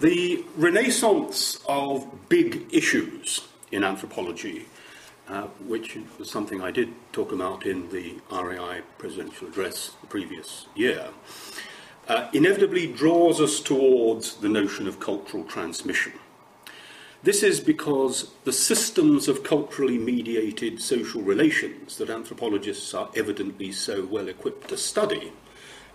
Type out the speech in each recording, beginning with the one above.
The renaissance of big issues in anthropology, which was something I did talk about in the RAI presidential address the previous year, inevitably draws us towards the notion of cultural transmission. This is because the systems of culturally mediated social relations that anthropologists are evidently so well equipped to study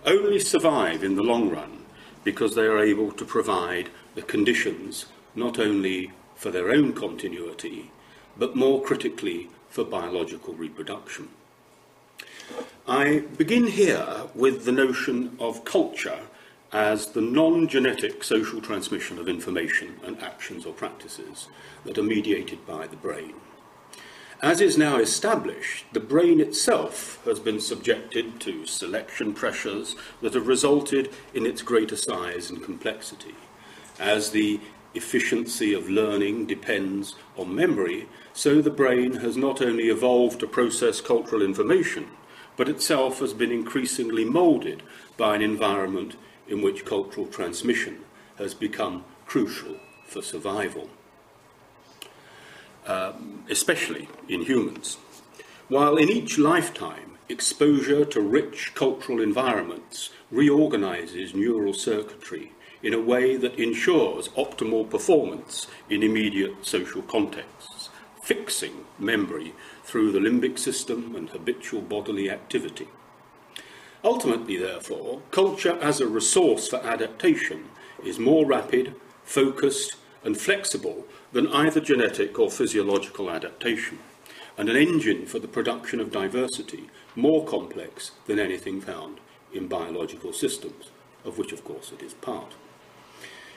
only survive in the long run because they are able to provide the conditions not only for their own continuity, but more critically for biological reproduction. I begin here with the notion of culture as the non-genetic social transmission of information and actions or practices that are mediated by the brain. As is now established, the brain itself has been subjected to selection pressures that have resulted in its greater size and complexity. As the efficiency of learning depends on memory, so the brain has not only evolved to process cultural information, but itself has been increasingly moulded by an environment in which cultural transmission has become crucial for survival, especially in humans. While in each lifetime, exposure to rich cultural environments reorganizes neural circuitry in a way that ensures optimal performance in immediate social contexts, fixing memory through the limbic system and habitual bodily activity. Ultimately, therefore, culture as a resource for adaptation is more rapid, focused, and flexible than either genetic or physiological adaptation, and an engine for the production of diversity more complex than anything found in biological systems, of which, of course, it is part.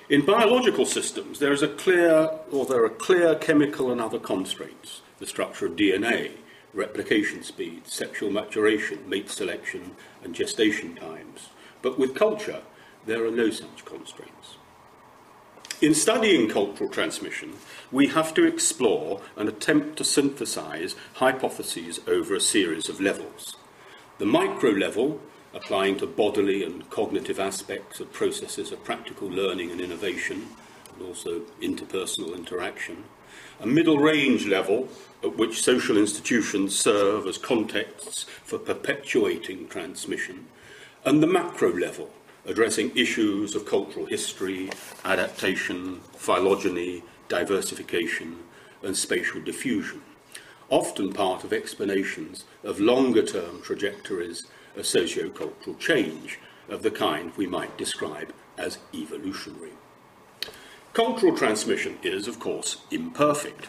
In biological systems, there are clear chemical and other constraints: the structure of DNA, replication speed, sexual maturation, mate selection, and gestation times. But with culture, there are no such constraints. In studying cultural transmission, we have to explore and attempt to synthesize hypotheses over a series of levels. The micro level, applying to bodily and cognitive aspects of processes of practical learning and innovation, and also interpersonal interaction. A middle range level at which social institutions serve as contexts for perpetuating transmission, and the macro level, addressing issues of cultural history, adaptation, phylogeny, diversification, and spatial diffusion, often part of explanations of longer-term trajectories of socio-cultural change of the kind we might describe as evolutionary. Cultural transmission is, of course, imperfect.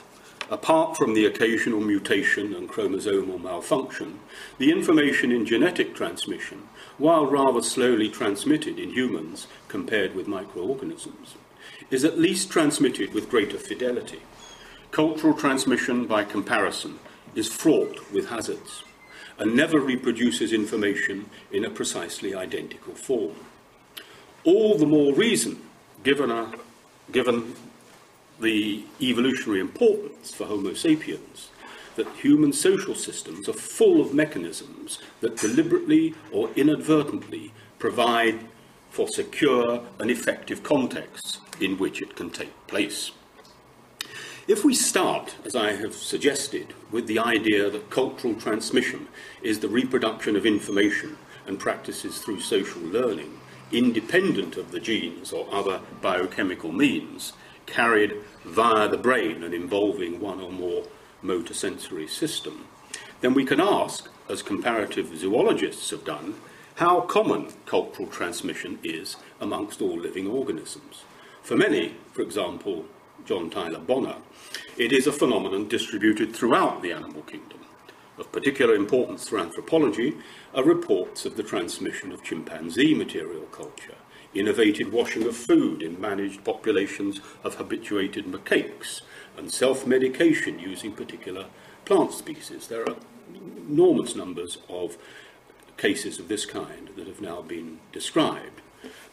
Apart from the occasional mutation and chromosomal malfunction, the information in genetic transmission, while rather slowly transmitted in humans compared with microorganisms, is at least transmitted with greater fidelity. Cultural transmission, by comparison, is fraught with hazards and never reproduces information in a precisely identical form. All the more reason, given the evolutionary importance for Homo sapiens, that human social systems are full of mechanisms that deliberately or inadvertently provide for secure and effective contexts in which it can take place. If we start, as I have suggested, with the idea that cultural transmission is the reproduction of information and practices through social learning, independent of the genes or other biochemical means, carried via the brain and involving one or more motor sensory system, then we can ask, as comparative zoologists have done, how common cultural transmission is amongst all living organisms. For many, for example, John Tyler Bonner, it is a phenomenon distributed throughout the animal kingdom. Of particular importance for anthropology are reports of the transmission of chimpanzee material culture, innovated washing of food in managed populations of habituated macaques, and self-medication using particular plant species. There are enormous numbers of cases of this kind that have now been described.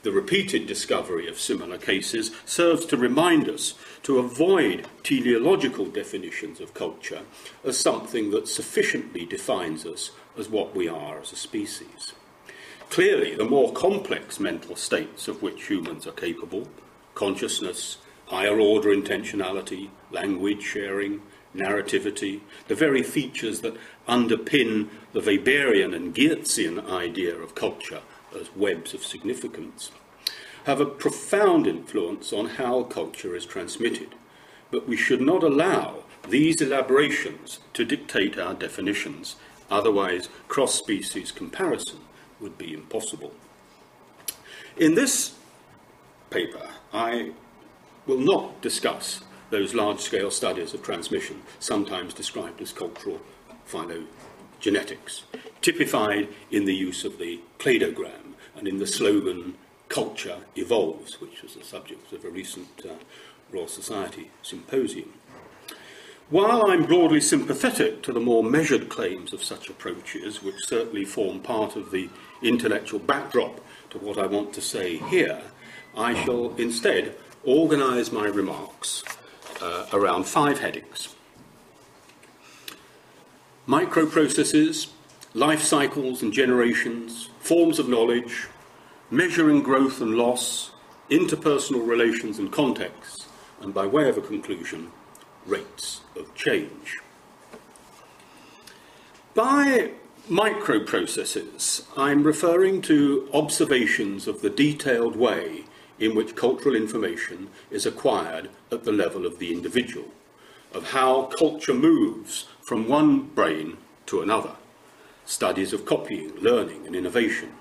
The repeated discovery of similar cases serves to remind us to avoid teleological definitions of culture as something that sufficiently defines us as what we are as a species. Clearly, the more complex mental states of which humans are capable, consciousness, higher order intentionality, language sharing, narrativity, the very features that underpin the Weberian and Geertzian idea of culture as webs of significance, have a profound influence on how culture is transmitted. But we should not allow these elaborations to dictate our definitions, otherwise cross-species comparison would be impossible. In this paper, I will not discuss those large-scale studies of transmission, sometimes described as cultural phylogenetics, typified in the use of the cladogram and in the slogan, "Culture Evolves," which was the subject of a recent Royal Society symposium. While I'm broadly sympathetic to the more measured claims of such approaches, which certainly form part of the intellectual backdrop to what I want to say here, I shall instead organise my remarks around 5 headings: microprocesses, life cycles and generations, forms of knowledge, measuring growth and loss, interpersonal relations and contexts, and by way of a conclusion, rates of change. By microprocesses, I'm referring to observations of the detailed way in which cultural information is acquired at the level of the individual, of how culture moves from one brain to another, studies of copying, learning and innovation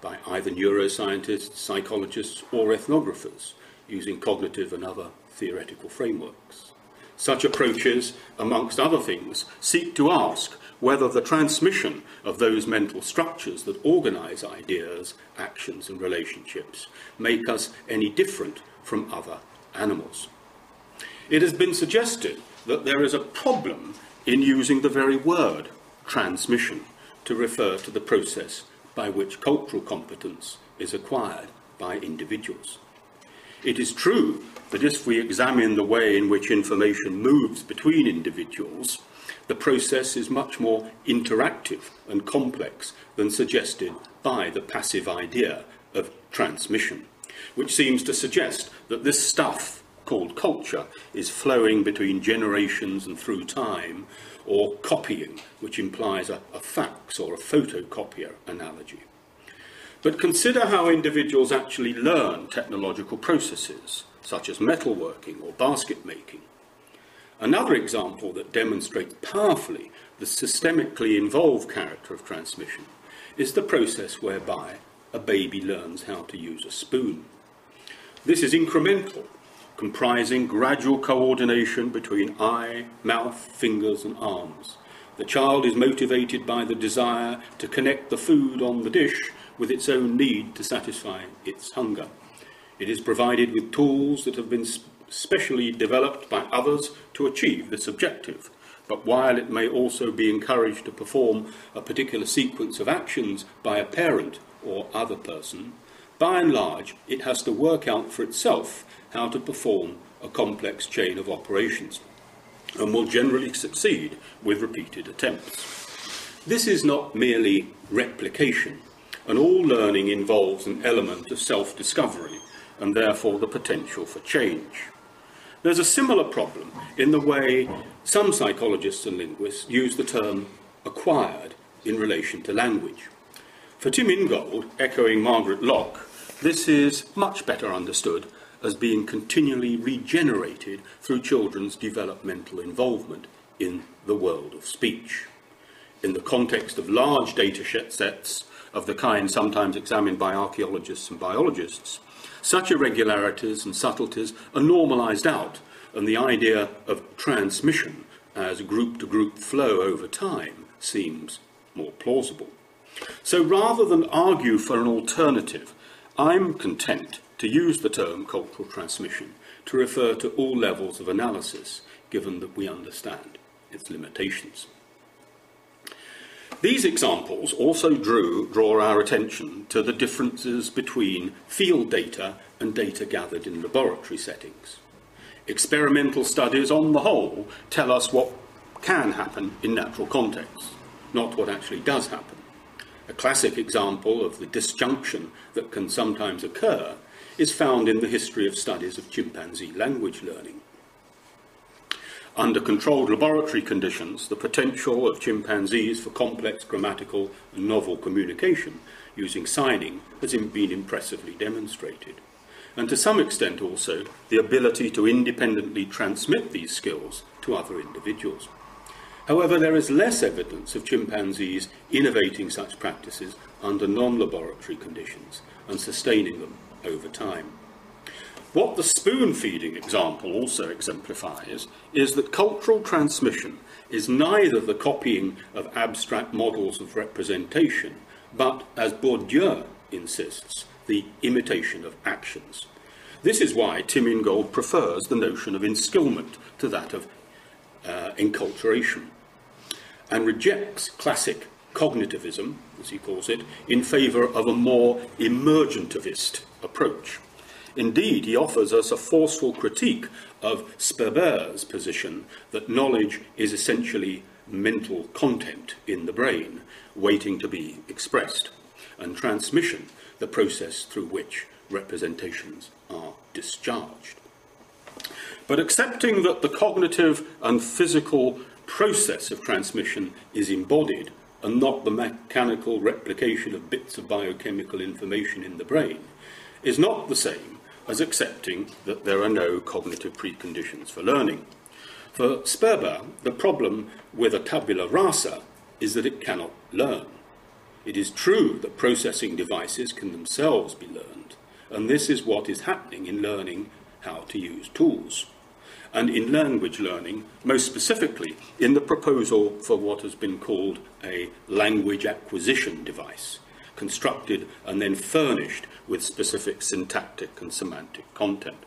by either neuroscientists, psychologists or ethnographers using cognitive and other theoretical frameworks. Such approaches, amongst other things, seek to ask whether the transmission of those mental structures that organise ideas, actions and relationships make us any different from other animals. It has been suggested that there is a problem in using the very word transmission to refer to the process by which cultural competence is acquired by individuals. It is true that if we examine the way in which information moves between individuals, the process is much more interactive and complex than suggested by the passive idea of transmission, which seems to suggest that this stuff called culture is flowing between generations and through time, or copying, which implies a fax or a photocopier analogy. But consider how individuals actually learn technological processes, such as metalworking or basket making. Another example that demonstrates powerfully the systemically involved character of transmission is the process whereby a baby learns how to use a spoon. This is incremental, comprising gradual coordination between eye, mouth, fingers and arms. The child is motivated by the desire to connect the food on the dish with its own need to satisfy its hunger. It is provided with tools that have been specially developed by others to achieve this objective. But while it may also be encouraged to perform a particular sequence of actions by a parent or other person, by and large, it has to work out for itself how to perform a complex chain of operations, and will generally succeed with repeated attempts. This is not merely replication, and all learning involves an element of self-discovery, and therefore the potential for change. There's a similar problem in the way some psychologists and linguists use the term acquired in relation to language. For Tim Ingold, echoing Margaret Locke, this is much better understood as being continually regenerated through children's developmental involvement in the world of speech. In the context of large data sets of the kind sometimes examined by archaeologists and biologists, such irregularities and subtleties are normalised out, and the idea of transmission as group-to-group flow over time seems more plausible. So rather than argue for an alternative, I'm content to use the term cultural transmission to refer to all levels of analysis, given that we understand its limitations. These examples also draw our attention to the differences between field data and data gathered in laboratory settings. Experimental studies, on the whole, tell us what can happen in natural contexts, not what actually does happen. A classic example of the disjunction that can sometimes occur is found in the history of studies of chimpanzee language learning. Under controlled laboratory conditions, the potential of chimpanzees for complex grammatical and novel communication using signing has been impressively demonstrated, and to some extent also the ability to independently transmit these skills to other individuals. However, there is less evidence of chimpanzees innovating such practices under non-laboratory conditions and sustaining them over time. What the spoon-feeding example also exemplifies is that cultural transmission is neither the copying of abstract models of representation, but, as Bourdieu insists, the imitation of actions. This is why Tim Ingold prefers the notion of inskillment to that of enculturation, and rejects classic cognitivism, as he calls it, in favour of a more emergentivist approach. Indeed, he offers us a forceful critique of Sperber's position that knowledge is essentially mental content in the brain, waiting to be expressed, and transmission, the process through which representations are discharged. But accepting that the cognitive and physical process of transmission is embodied and not the mechanical replication of bits of biochemical information in the brain is not the same as accepting that there are no cognitive preconditions for learning. For Sperber, the problem with a tabula rasa is that it cannot learn. It is true that processing devices can themselves be learned, and this is what is happening in learning how to use tools, and in language learning, most specifically in the proposal for what has been called a language acquisition device, constructed and then furnished with specific syntactic and semantic content.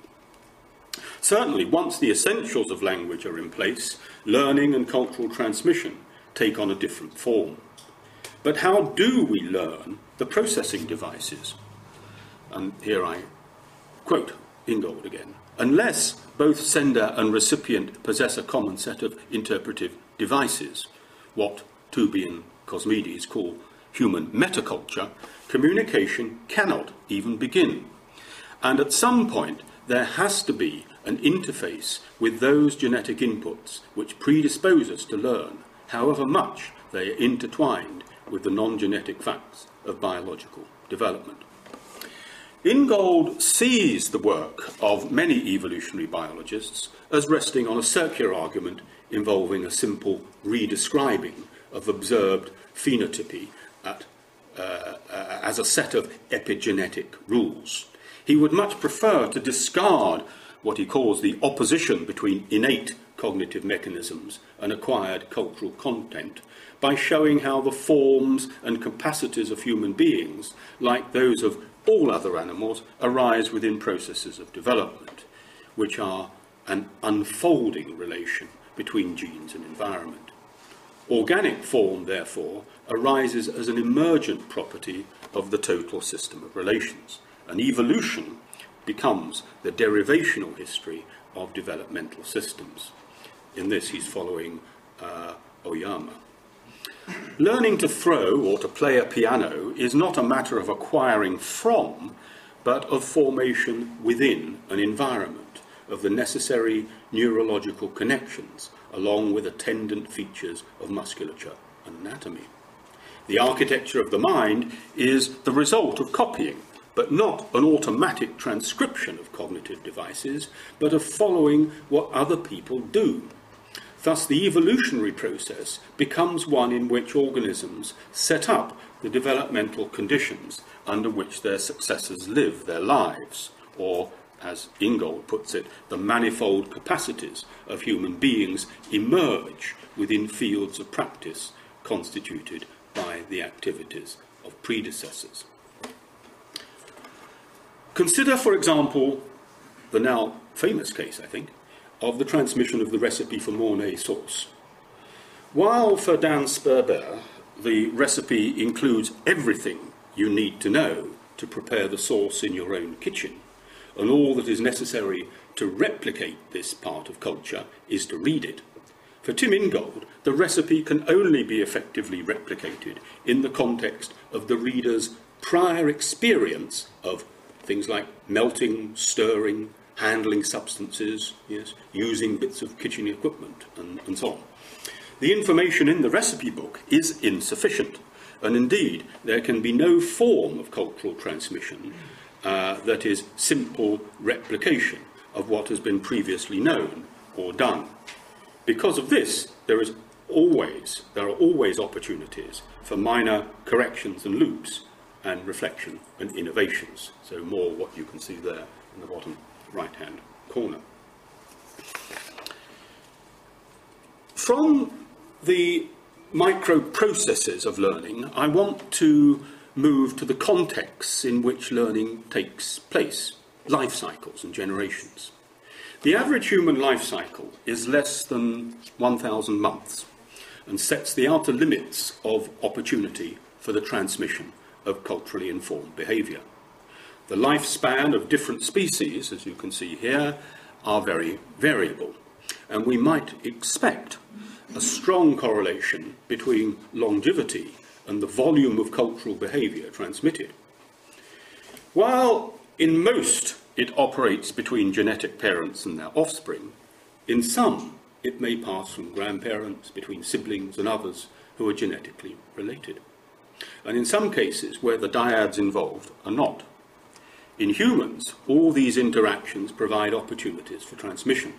Certainly, once the essentials of language are in place, learning and cultural transmission take on a different form. But how do we learn the processing devices? And here I quote Ingold again. Unless both sender and recipient possess a common set of interpretive devices, what Tooby and Cosmides call human metaculture, communication cannot even begin. And at some point, there has to be an interface with those genetic inputs which predispose us to learn, however much they are intertwined with the non-genetic facts of biological development. Ingold sees the work of many evolutionary biologists as resting on a circular argument involving a simple redescribing of observed phenotypy as a set of epigenetic rules. He would much prefer to discard what he calls the opposition between innate cognitive mechanisms and acquired cultural content by showing how the forms and capacities of human beings, like those of all other animals, arise within processes of development, which are an unfolding relation between genes and environment. Organic form, therefore, arises as an emergent property of the total system of relations, and evolution becomes the derivational history of developmental systems. In this, he's following Oyama. Learning to throw or to play a piano is not a matter of acquiring from, but of formation within an environment, of the necessary neurological connections, along with attendant features of musculature and anatomy. The architecture of the mind is the result of copying, but not an automatic transcription of cognitive devices, but of following what other people do. Thus, the evolutionary process becomes one in which organisms set up the developmental conditions under which their successors live their lives, or, as Ingold puts it, the manifold capacities of human beings emerge within fields of practice constituted by the activities of predecessors. Consider, for example, the now famous case, I think, of the transmission of the recipe for Mornay sauce. While for Dan Sperber, the recipe includes everything you need to know to prepare the sauce in your own kitchen, and all that is necessary to replicate this part of culture is to read it. For Tim Ingold, the recipe can only be effectively replicated in the context of the reader's prior experience of things like melting, stirring, handling substances, yes, using bits of kitchen equipment, and so on. The information in the recipe book is insufficient, and indeed there can be no form of cultural transmission that is simple replication of what has been previously known or done. Because of this, there are always opportunities for minor corrections and loops and reflection and innovations. So more what you can see there in the bottom right-hand corner. From the microprocesses of learning, I want to move to the contexts in which learning takes place, life cycles and generations. The average human life cycle is less than 1,000 months and sets the outer limits of opportunity for the transmission of culturally informed behaviour. The lifespan of different species, as you can see here, are very variable, and we might expect a strong correlation between longevity and the volume of cultural behaviour transmitted. While in most it operates between genetic parents and their offspring, in some it may pass from grandparents, between siblings and others who are genetically related, and in some cases where the dyads involved are not. In humans, all these interactions provide opportunities for transmission,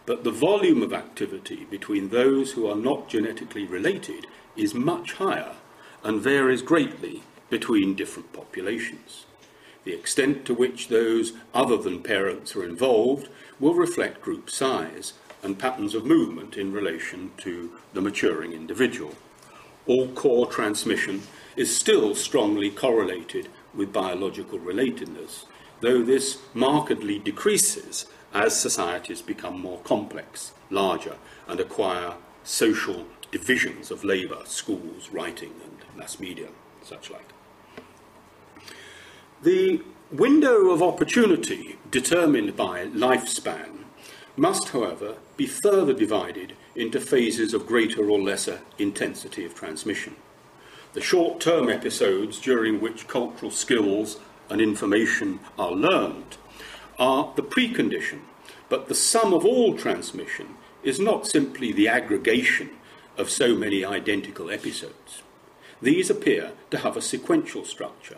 but the volume of activity between those who are not genetically related is much higher and varies greatly between different populations. The extent to which those other than parents are involved will reflect group size and patterns of movement in relation to the maturing individual. All core transmission is still strongly correlated with biological relatedness, though this markedly decreases as societies become more complex, larger, and acquire social divisions of labour, schools, writing, and mass media, such like. The window of opportunity determined by lifespan must, however, be further divided into phases of greater or lesser intensity of transmission. The short-term episodes during which cultural skills and information are learned are the precondition, but the sum of all transmission is not simply the aggregation of so many identical episodes. These appear to have a sequential structure,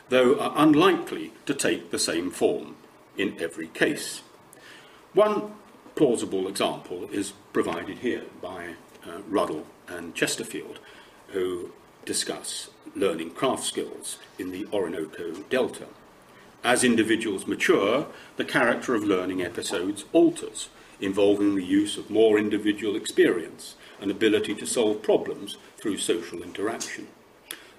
though are unlikely to take the same form in every case. One plausible example is provided here by Ruddle and Chesterfield, who discuss learning craft skills in the Orinoco Delta. As individuals mature, the character of learning episodes alters, involving the use of more individual experience and ability to solve problems through social interaction.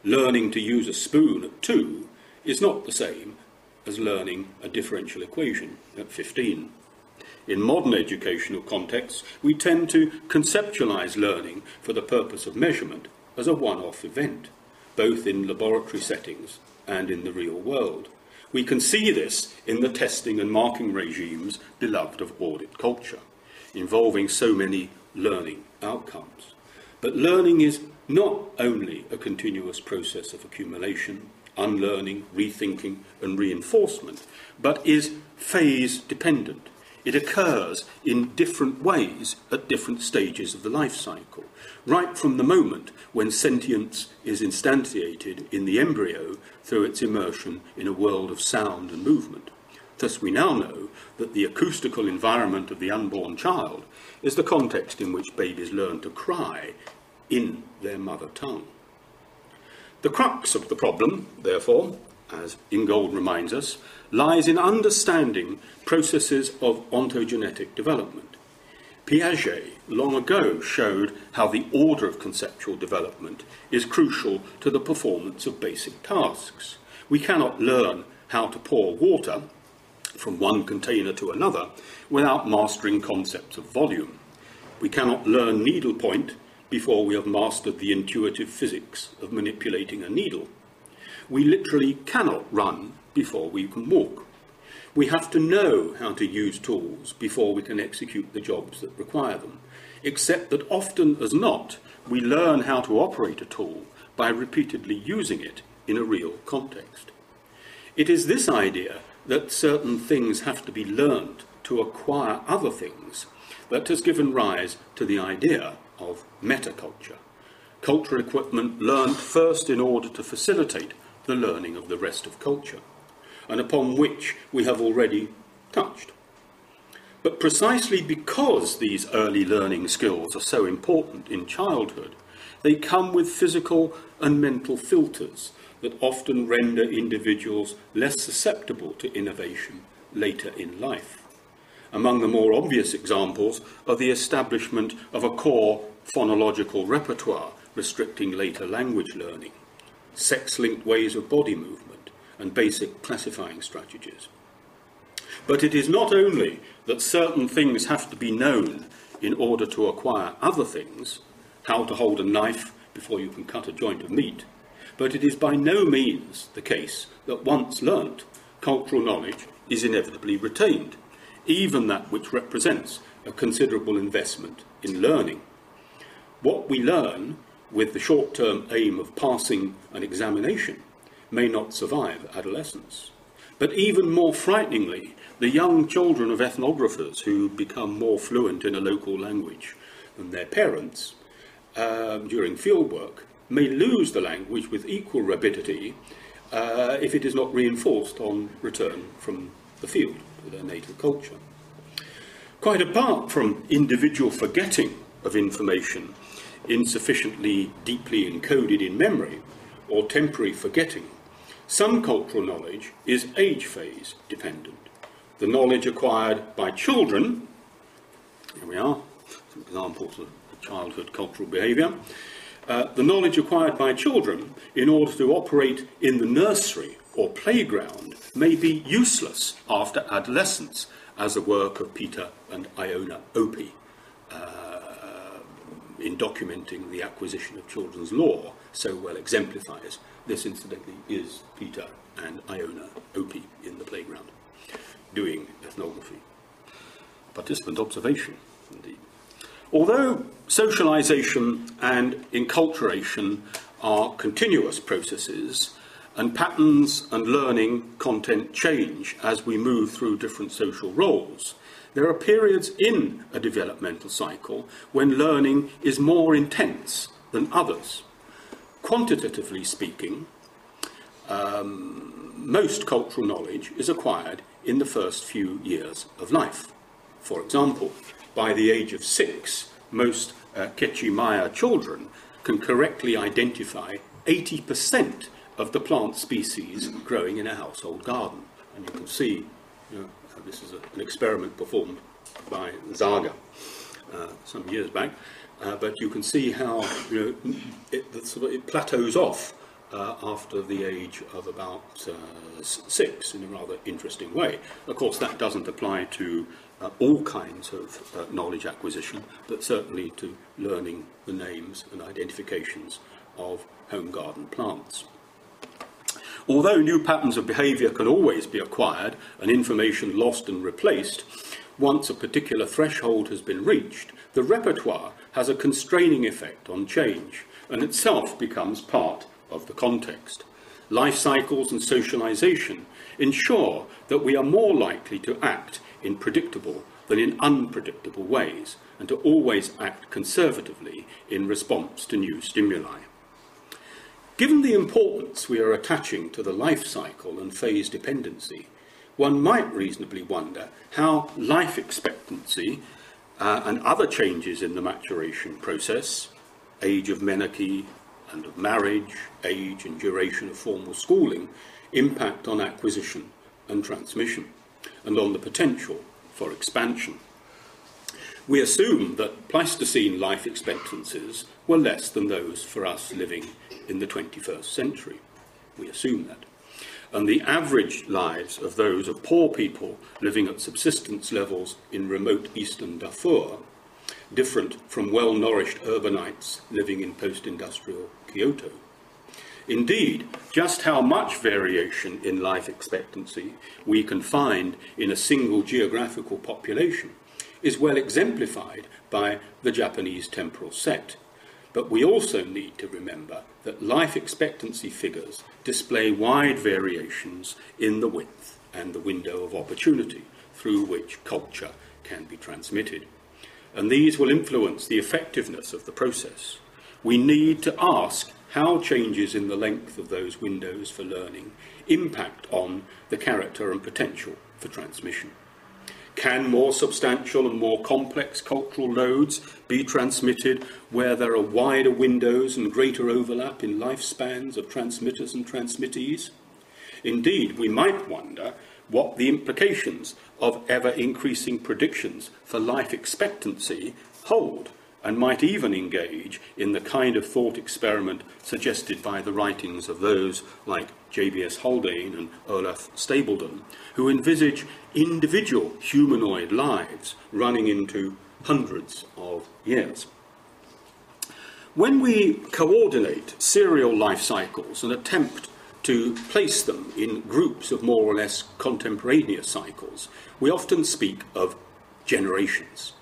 Learning to use a spoon at 2 is not the same as learning a differential equation at 15. In modern educational contexts, we tend to conceptualize learning for the purpose of measurement as a one-off event, both in laboratory settings and in the real world. We can see this in the testing and marking regimes beloved of audit culture, involving so many learning outcomes. But learning is not only a continuous process of accumulation, unlearning, rethinking, and reinforcement, but is phase-dependent. It occurs in different ways at different stages of the life cycle, right from the moment when sentience is instantiated in the embryo through its immersion in a world of sound and movement. Thus we now know that the acoustical environment of the unborn child is the context in which babies learn to cry in their mother tongue. The crux of the problem, therefore, as Ingold reminds us, lies in understanding processes of ontogenetic development. Piaget long ago showed how the order of conceptual development is crucial to the performance of basic tasks. We cannot learn how to pour water from one container to another without mastering concepts of volume. We cannot learn needlepoint before we have mastered the intuitive physics of manipulating a needle. We literally cannot run before we can walk. We have to know how to use tools before we can execute the jobs that require them, except that often as not, we learn how to operate a tool by repeatedly using it in a real context. It is this idea that certain things have to be learned to acquire other things that has given rise to the idea of metaculture. Cultural equipment learned first in order to facilitate the learning of the rest of culture, and upon which we have already touched. But precisely because these early learning skills are so important in childhood, they come with physical and mental filters that often render individuals less susceptible to innovation later in life. Among the more obvious examples are the establishment of a core phonological repertoire restricting later language learning, sex-linked ways of body movement, and basic classifying strategies. But it is not only that certain things have to be known in order to acquire other things, how to hold a knife before you can cut a joint of meat, but it is by no means the case that once learnt, cultural knowledge is inevitably retained, even that which represents a considerable investment in learning. What we learn with the short-term aim of passing an examination may not survive adolescence. But even more frighteningly, the young children of ethnographers who become more fluent in a local language than their parents during fieldwork may lose the language with equal rapidity if it is not reinforced on return from the field to their native culture. Quite apart from individual forgetting of information insufficiently deeply encoded in memory or temporary forgetting, some cultural knowledge is age phase dependent. The knowledge acquired by children, here we are, some examples of childhood cultural behaviour, the knowledge acquired by children in order to operate in the nursery or playground may be useless after adolescence, as the work of Peter and Iona Opie in documenting the acquisition of children's law so well exemplifies. This, incidentally, is Peter and Iona Opie in the playground, doing ethnography. Participant observation, indeed. Although socialization and enculturation are continuous processes, and patterns and learning content change as we move through different social roles, there are periods in a developmental cycle when learning is more intense than others. Quantitatively speaking, most cultural knowledge is acquired in the first few years of life. For example, by the age of 6, most Quechua Maya children can correctly identify 80% of the plant species growing in a household garden. And you can see, this is an experiment performed by Zaga some years back, but you can see how it plateaus off after the age of about 6 in a rather interesting way. Of course, that doesn't apply to all kinds of knowledge acquisition, but certainly to learning the names and identifications of home garden plants. Although new patterns of behaviour can always be acquired and information lost and replaced, once a particular threshold has been reached, the repertoire has a constraining effect on change and itself becomes part of the context. Life cycles and socialisation ensure that we are more likely to act in predictable than in unpredictable ways, and to always act conservatively in response to new stimuli. Given the importance we are attaching to the life cycle and phase dependency, one might reasonably wonder how life expectancy and other changes in the maturation process, age of menarche and of marriage, age and duration of formal schooling, impact on acquisition and transmission, and on the potential for expansion. We assume that Pleistocene life expectancies were less than those for us living in the 21st century. We assume that. And the average lives of those of poor people living at subsistence levels in remote eastern Darfur, different from well-nourished urbanites living in post-industrial Kyoto. Indeed, just how much variation in life expectancy we can find in a single geographical population is well exemplified by the Japanese temporal set. But we also need to remember that life expectancy figures display wide variations in the width and the window of opportunity through which culture can be transmitted. And these will influence the effectiveness of the process. We need to ask how changes in the length of those windows for learning impact on the character and potential for transmission. Can more substantial and more complex cultural loads be transmitted where there are wider windows and greater overlap in lifespans of transmitters and transmittees? Indeed, we might wonder what the implications of ever-increasing predictions for life expectancy hold, and might even engage in the kind of thought experiment suggested by the writings of those like J.B.S. Haldane and Olaf Stapledon, who envisage individual humanoid lives running into hundreds of years. When we coordinate serial life cycles and attempt to place them in groups of more or less contemporaneous cycles, we often speak of generations.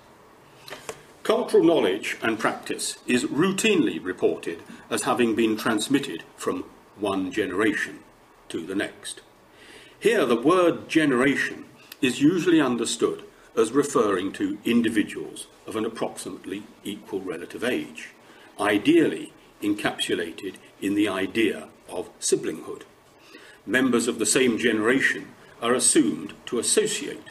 Cultural knowledge and practice is routinely reported as having been transmitted from one generation to the next. Here, the word generation is usually understood as referring to individuals of an approximately equal relative age, ideally encapsulated in the idea of siblinghood. Members of the same generation are assumed to associate,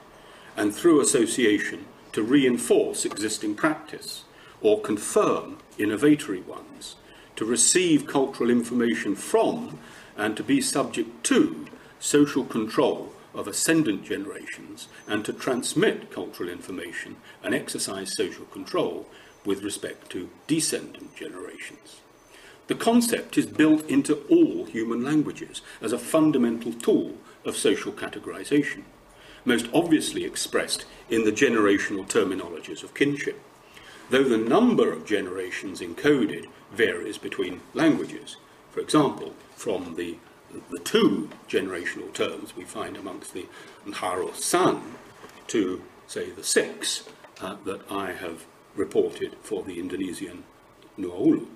and through association to reinforce existing practice or confirm innovatory ones, to receive cultural information from and to be subject to social control of ascendant generations, and to transmit cultural information and exercise social control with respect to descendant generations. The concept is built into all human languages as a fundamental tool of social categorization, most obviously expressed in the generational terminologies of kinship, though the number of generations encoded varies between languages. For example, from the two generational terms we find amongst the Nharo San to, say, the six that I have reported for the Indonesian Nuaulu.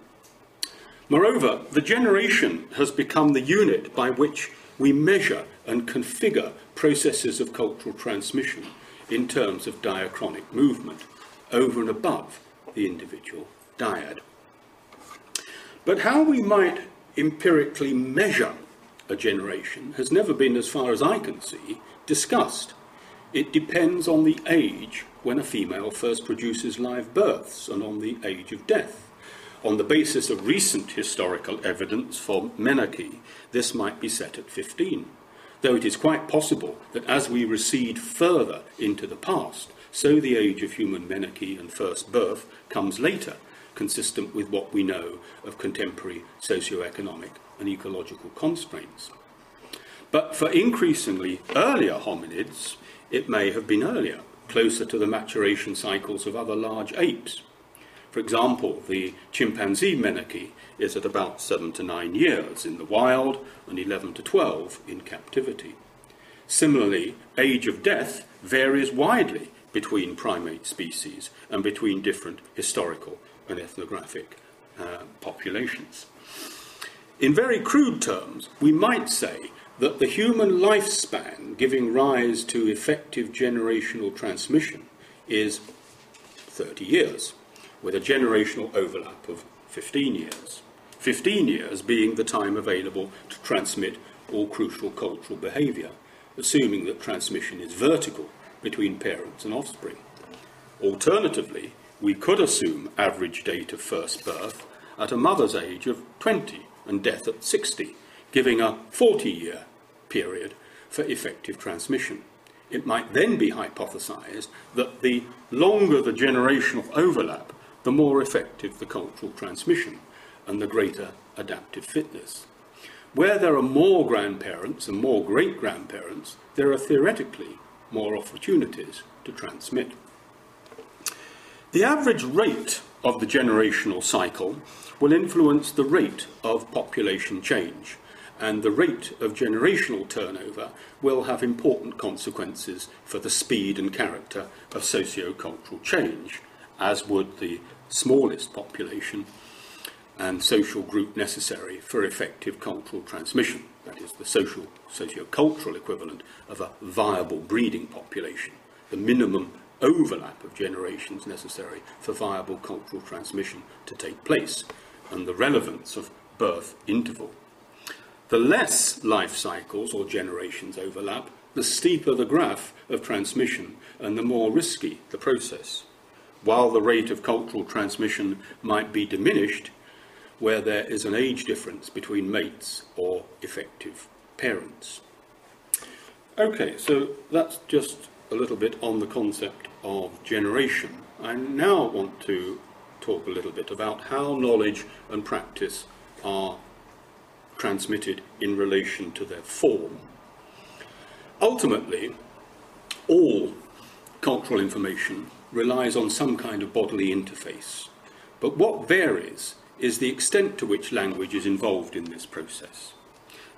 Moreover, the generation has become the unit by which we measure and configure processes of cultural transmission in terms of diachronic movement, over and above the individual dyad. But how we might empirically measure a generation has never been, as far as I can see, discussed. It depends on the age when a female first produces live births and on the age of death. On the basis of recent historical evidence for menarche, this might be set at 15, though it is quite possible that as we recede further into the past, so the age of human menarche and first birth comes later, consistent with what we know of contemporary socio-economic and ecological constraints. But for increasingly earlier hominids, it may have been earlier, closer to the maturation cycles of other large apes. For example, the chimpanzee menarche is at about 7 to 9 years in the wild and 11 to 12 in captivity. Similarly, age of death varies widely between primate species and between different historical and ethnographic populations. In very crude terms, we might say that the human lifespan giving rise to effective generational transmission is 30 years, with a generational overlap of 15 years. 15 years being the time available to transmit all crucial cultural behaviour, assuming that transmission is vertical between parents and offspring. Alternatively, we could assume average date of first birth at a mother's age of 20 and death at 60, giving a 40-year period for effective transmission. It might then be hypothesized that the longer the generational overlap, the more effective the cultural transmission and the greater adaptive fitness. Where there are more grandparents and more great-grandparents, there are theoretically more opportunities to transmit. The average rate of the generational cycle will influence the rate of population change, and the rate of generational turnover will have important consequences for the speed and character of socio-cultural change, as would the smallest population and social group necessary for effective cultural transmission. that is the socio-cultural equivalent of a viable breeding population, the minimum overlap of generations necessary for viable cultural transmission to take place, and the relevance of birth interval. The less life cycles or generations overlap, the steeper the graph of transmission and the more risky the process, while the rate of cultural transmission might be diminished where there is an age difference between mates or effective parents. Okay, so that's just a little bit on the concept of generation. I now want to talk a little bit about how knowledge and practice are transmitted in relation to their form. Ultimately, all cultural information relies on some kind of bodily interface, but what varies is the extent to which language is involved in this process.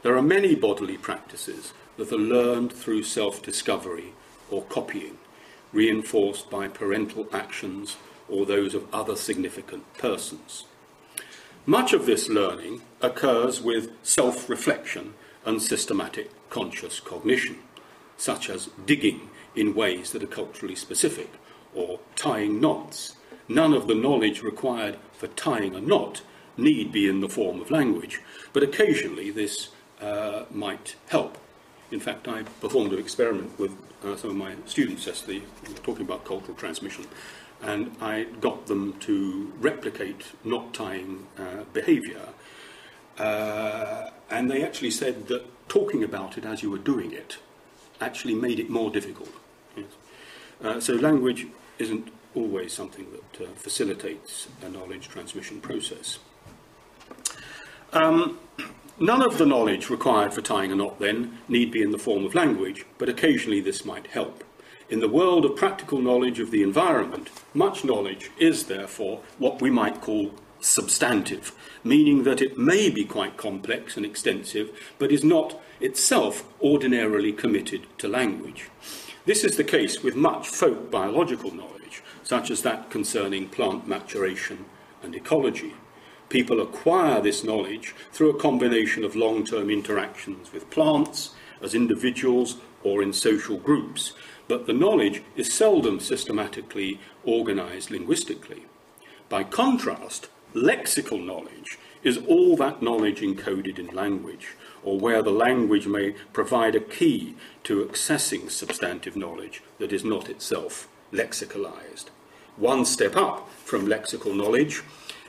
There are many bodily practices that are learned through self-discovery or copying, reinforced by parental actions or those of other significant persons. Much of this learning occurs with self-reflection and systematic conscious cognition, such as digging in ways that are culturally specific, or tying knots. None of the knowledge required for tying a knot need be in the form of language, but occasionally this might help. In fact, I performed an experiment with some of my students yesterday, talking about cultural transmission, and I got them to replicate knot tying behaviour, and they actually said that talking about it as you were doing it actually made it more difficult. Yes. So language isn't always something that facilitates a knowledge transmission process. None of the knowledge required for tying a knot, then, need be in the form of language, but occasionally this might help. In the world of practical knowledge of the environment, much knowledge is, therefore, what we might call substantive, meaning that it may be quite complex and extensive, but is not itself ordinarily committed to language. This is the case with much folk biological knowledge, such as that concerning plant maturation and ecology. People acquire this knowledge through a combination of long-term interactions with plants, as individuals or in social groups, but the knowledge is seldom systematically organised linguistically. By contrast, lexical knowledge is all that knowledge encoded in language, or where the language may provide a key to accessing substantive knowledge that is not itself lexicalized. One step up from lexical knowledge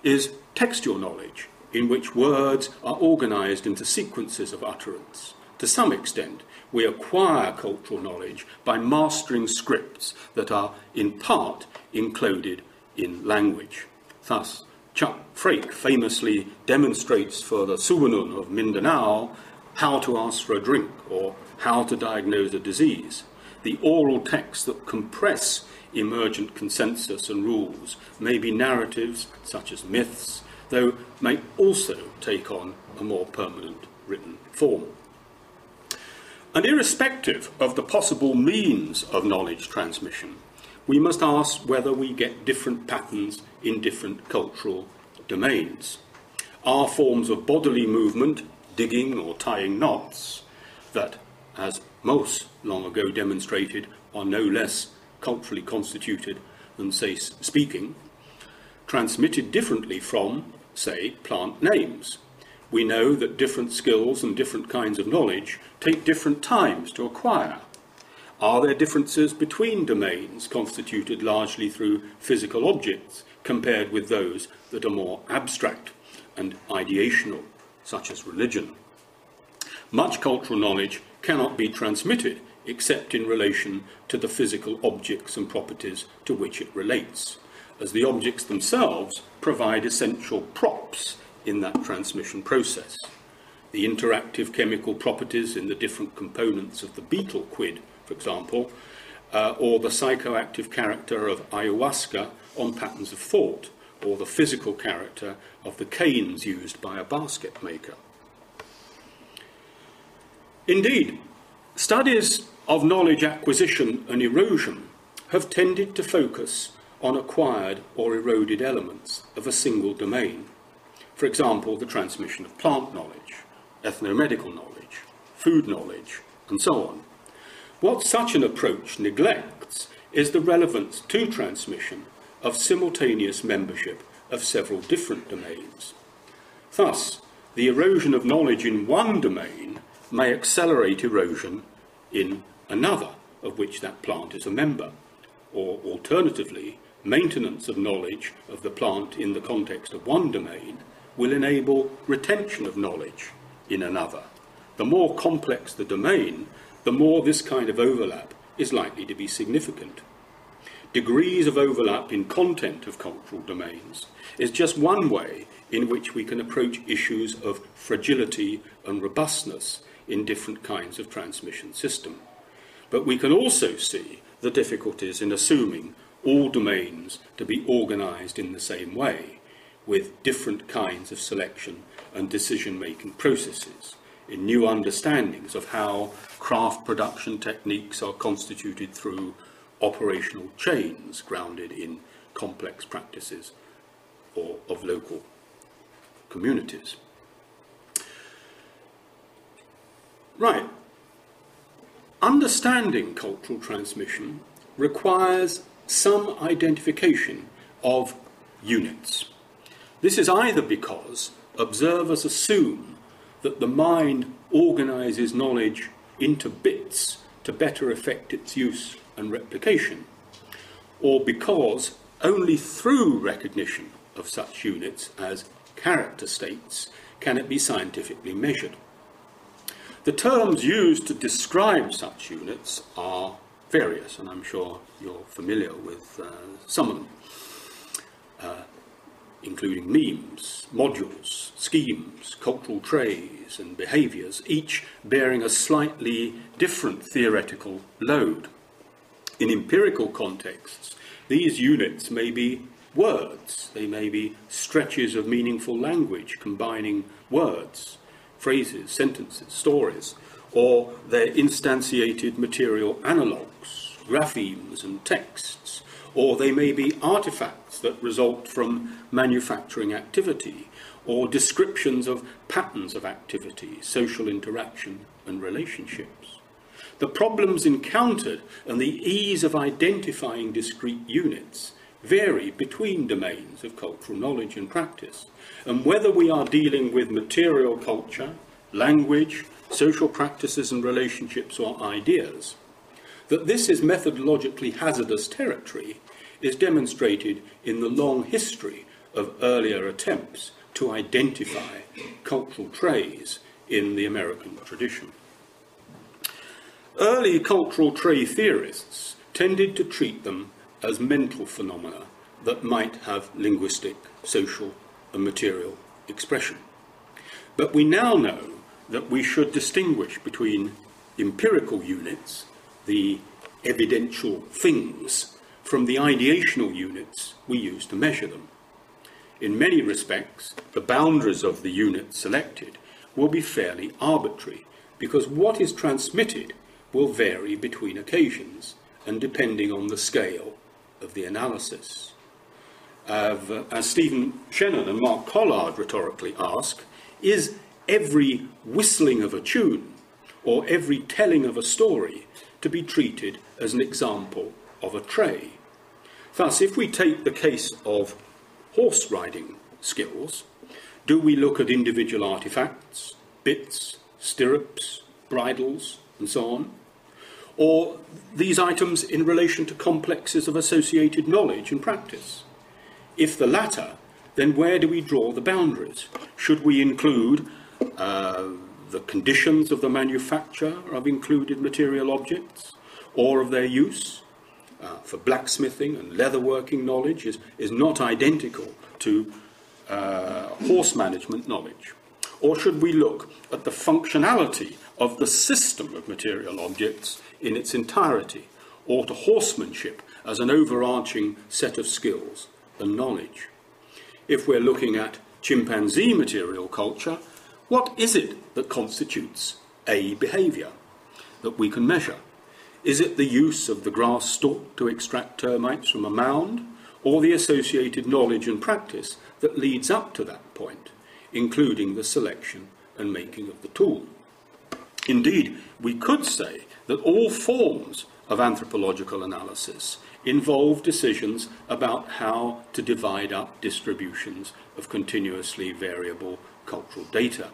is textual knowledge, in which words are organised into sequences of utterance. To some extent, we acquire cultural knowledge by mastering scripts that are in part encoded in language. Thus, Chuck Frake famously demonstrates for the Suwanun of Mindanao how to ask for a drink or how to diagnose a disease. The oral texts that compress emergent consensus and rules may be narratives such as myths, though may also take on a more permanent written form. And irrespective of the possible means of knowledge transmission, we must ask whether we get different patterns in different cultural domains. Are forms of bodily movement, digging or tying knots, that, as most long ago demonstrated, are no less culturally constituted than, say, speaking, transmitted differently from, say, plant names? We know that different skills and different kinds of knowledge take different times to acquire. Are there differences between domains constituted largely through physical objects compared with those that are more abstract and ideational, such as religion? Much cultural knowledge cannot be transmitted except in relation to the physical objects and properties to which it relates, as the objects themselves provide essential props in that transmission process. The interactive chemical properties in the different components of the beetle quid, for example, or the psychoactive character of ayahuasca on patterns of thought, or the physical character of the canes used by a basket maker. Indeed, studies of knowledge acquisition and erosion have tended to focus on acquired or eroded elements of a single domain. For example, the transmission of plant knowledge, ethnomedical knowledge, food knowledge, and so on. What such an approach neglects is the relevance to transmission of simultaneous membership of several different domains. Thus, the erosion of knowledge in one domain may accelerate erosion in another of which that plant is a member, or alternatively, maintenance of knowledge of the plant in the context of one domain will enable retention of knowledge in another. The more complex the domain, the more this kind of overlap is likely to be significant. Degrees of overlap in content of cultural domains is just one way in which we can approach issues of fragility and robustness in different kinds of transmission system. But we can also see the difficulties in assuming all domains to be organised in the same way, with different kinds of selection and decision-making processes, in new understandings of how craft production techniques are constituted through operational chains grounded in complex practices or of local communities. Right. Understanding cultural transmission requires some identification of units. This is either because observers assume that the mind organises knowledge into bits to better effect its use and replication, or because only through recognition of such units as character states can it be scientifically measured. The terms used to describe such units are various, and I'm sure you're familiar with some of them, including memes, modules, schemes, cultural traits, and behaviours, each bearing a slightly different theoretical load. In empirical contexts, these units may be words, they may be stretches of meaningful language combining words, phrases, sentences, stories, or their instantiated material analogues, graphemes and texts, or they may be artifacts that result from manufacturing activity, or descriptions of patterns of activity, social interaction and relationships. The problems encountered and the ease of identifying discrete units vary between domains of cultural knowledge and practice, and whether we are dealing with material culture, language, social practices and relationships or ideas, that this is methodologically hazardous territory is demonstrated in the long history of earlier attempts to identify cultural traits in the American tradition. Early cultural trait theorists tended to treat them as mental phenomena that might have linguistic, social and material expression. But we now know that we should distinguish between empirical units, the evidential things, from the ideational units we use to measure them. In many respects, the boundaries of the units selected will be fairly arbitrary, because what is transmitted will vary between occasions and depending on the scale of the analysis. As Stephen Shannon and Mark Collard rhetorically ask, is every whistling of a tune or every telling of a story to be treated as an example of a trait? Thus, if we take the case of horse riding skills, do we look at individual artifacts, bits, stirrups, bridles, and so on? Or these items in relation to complexes of associated knowledge and practice? If the latter, then where do we draw the boundaries? Should we include the conditions of the manufacture of included material objects, or of their use? For blacksmithing and leatherworking knowledge is not identical to horse management knowledge. Or should we look at the functionality of the system of material objects in its entirety, or to horsemanship as an overarching set of skills and knowledge? If we're looking at chimpanzee material culture, what is it that constitutes a behaviour that we can measure? Is it the use of the grass stalk to extract termites from a mound, or the associated knowledge and practice that leads up to that point, including the selection and making of the tool? Indeed, we could say that all forms of anthropological analysis involve decisions about how to divide up distributions of continuously variable cultural data.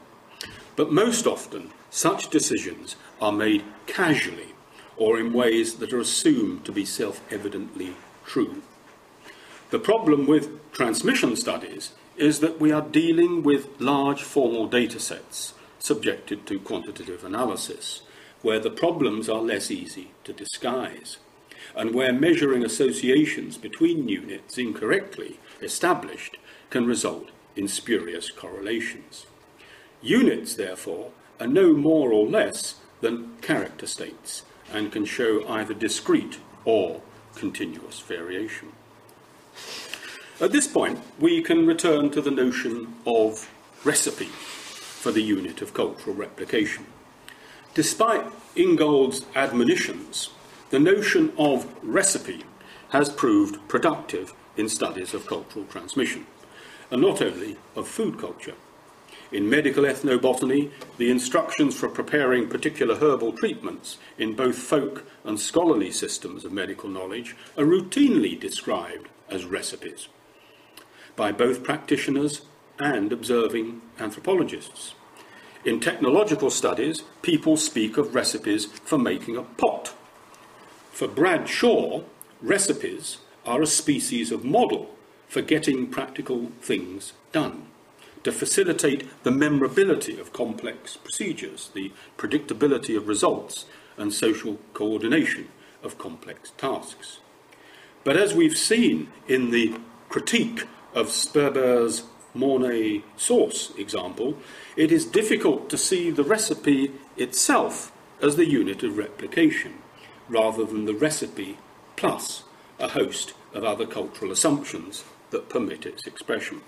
But most often, such decisions are made casually or in ways that are assumed to be self-evidently true. The problem with transmission studies is that we are dealing with large formal data sets subjected to quantitative analysis, where the problems are less easy to disguise, and where measuring associations between units incorrectly established can result in spurious correlations. Units, therefore, are no more or less than character states and can show either discrete or continuous variation. At this point, we can return to the notion of recipe for the unit of cultural replication. Despite Ingold's admonitions, the notion of recipe has proved productive in studies of cultural transmission, and not only of food culture. In medical ethnobotany, the instructions for preparing particular herbal treatments in both folk and scholarly systems of medical knowledge are routinely described as recipes by both practitioners and observing anthropologists. In technological studies, people speak of recipes for making a pot. For Brad Shaw, recipes are a species of model for getting practical things done, to facilitate the memorability of complex procedures, the predictability of results, and social coordination of complex tasks. But as we've seen in the critique of Sperber's Mornay sauce example, it is difficult to see the recipe itself as the unit of replication, rather than the recipe plus a host of other cultural assumptions that permit its expression.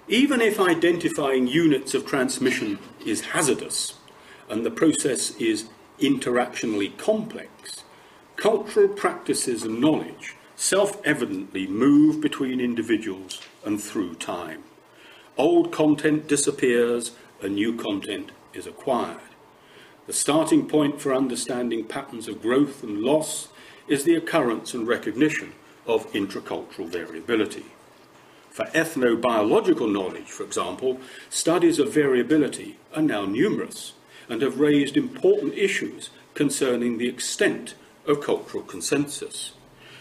Even if identifying units of transmission is hazardous and the process is interactionally complex, cultural practices and knowledge self-evidently move between individuals and through time. Old content disappears and new content is acquired. The starting point for understanding patterns of growth and loss is the occurrence and recognition of intracultural variability. For ethnobiological knowledge, for example, studies of variability are now numerous and have raised important issues concerning the extent of cultural consensus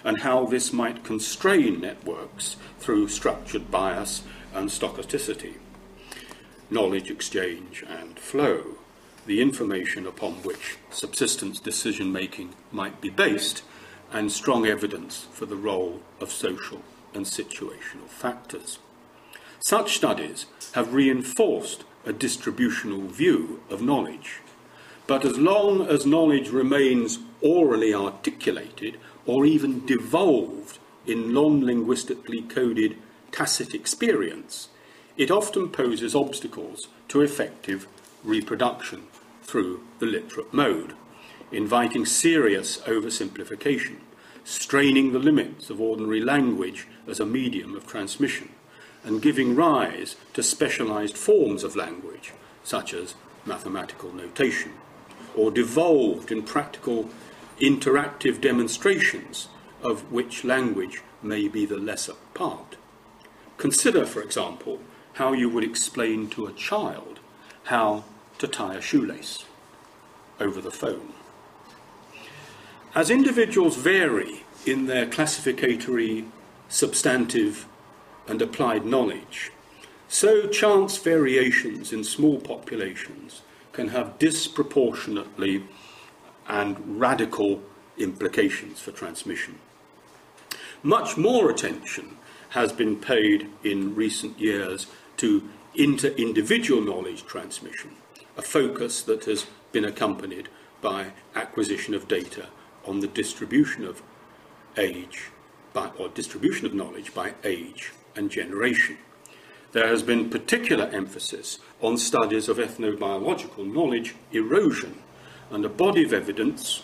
and how this might constrain networks through structured bias and stochasticity, knowledge exchange and flow, the information upon which subsistence decision-making might be based, and strong evidence for the role of social and situational factors. Such studies have reinforced a distributional view of knowledge, but as long as knowledge remains orally articulated or even devolved in non-linguistically coded tacit experience, it often poses obstacles to effective reproduction through the literate mode, inviting serious oversimplification, straining the limits of ordinary language as a medium of transmission, and giving rise to specialized forms of language, such as mathematical notation, or devolved in practical interactive demonstrations of which language may be the lesser part. Consider, for example, how you would explain to a child how to tie a shoelace over the phone. As individuals vary in their classificatory, substantive, and applied knowledge, so chance variations in small populations can have disproportionately and radical implications for transmission. Much more attention has been paid in recent years to inter-individual knowledge transmission, a focus that has been accompanied by acquisition of data on the distribution of distribution of knowledge by age and generation. There has been particular emphasis on studies of ethnobiological knowledge erosion and a body of evidence,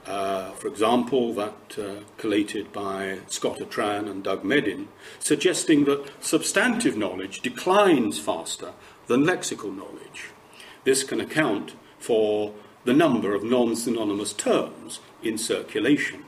for example, that collated by Scott Atran and Doug Medin, suggesting that substantive knowledge declines faster than lexical knowledge. This can account for the number of non-synonymous terms in circulation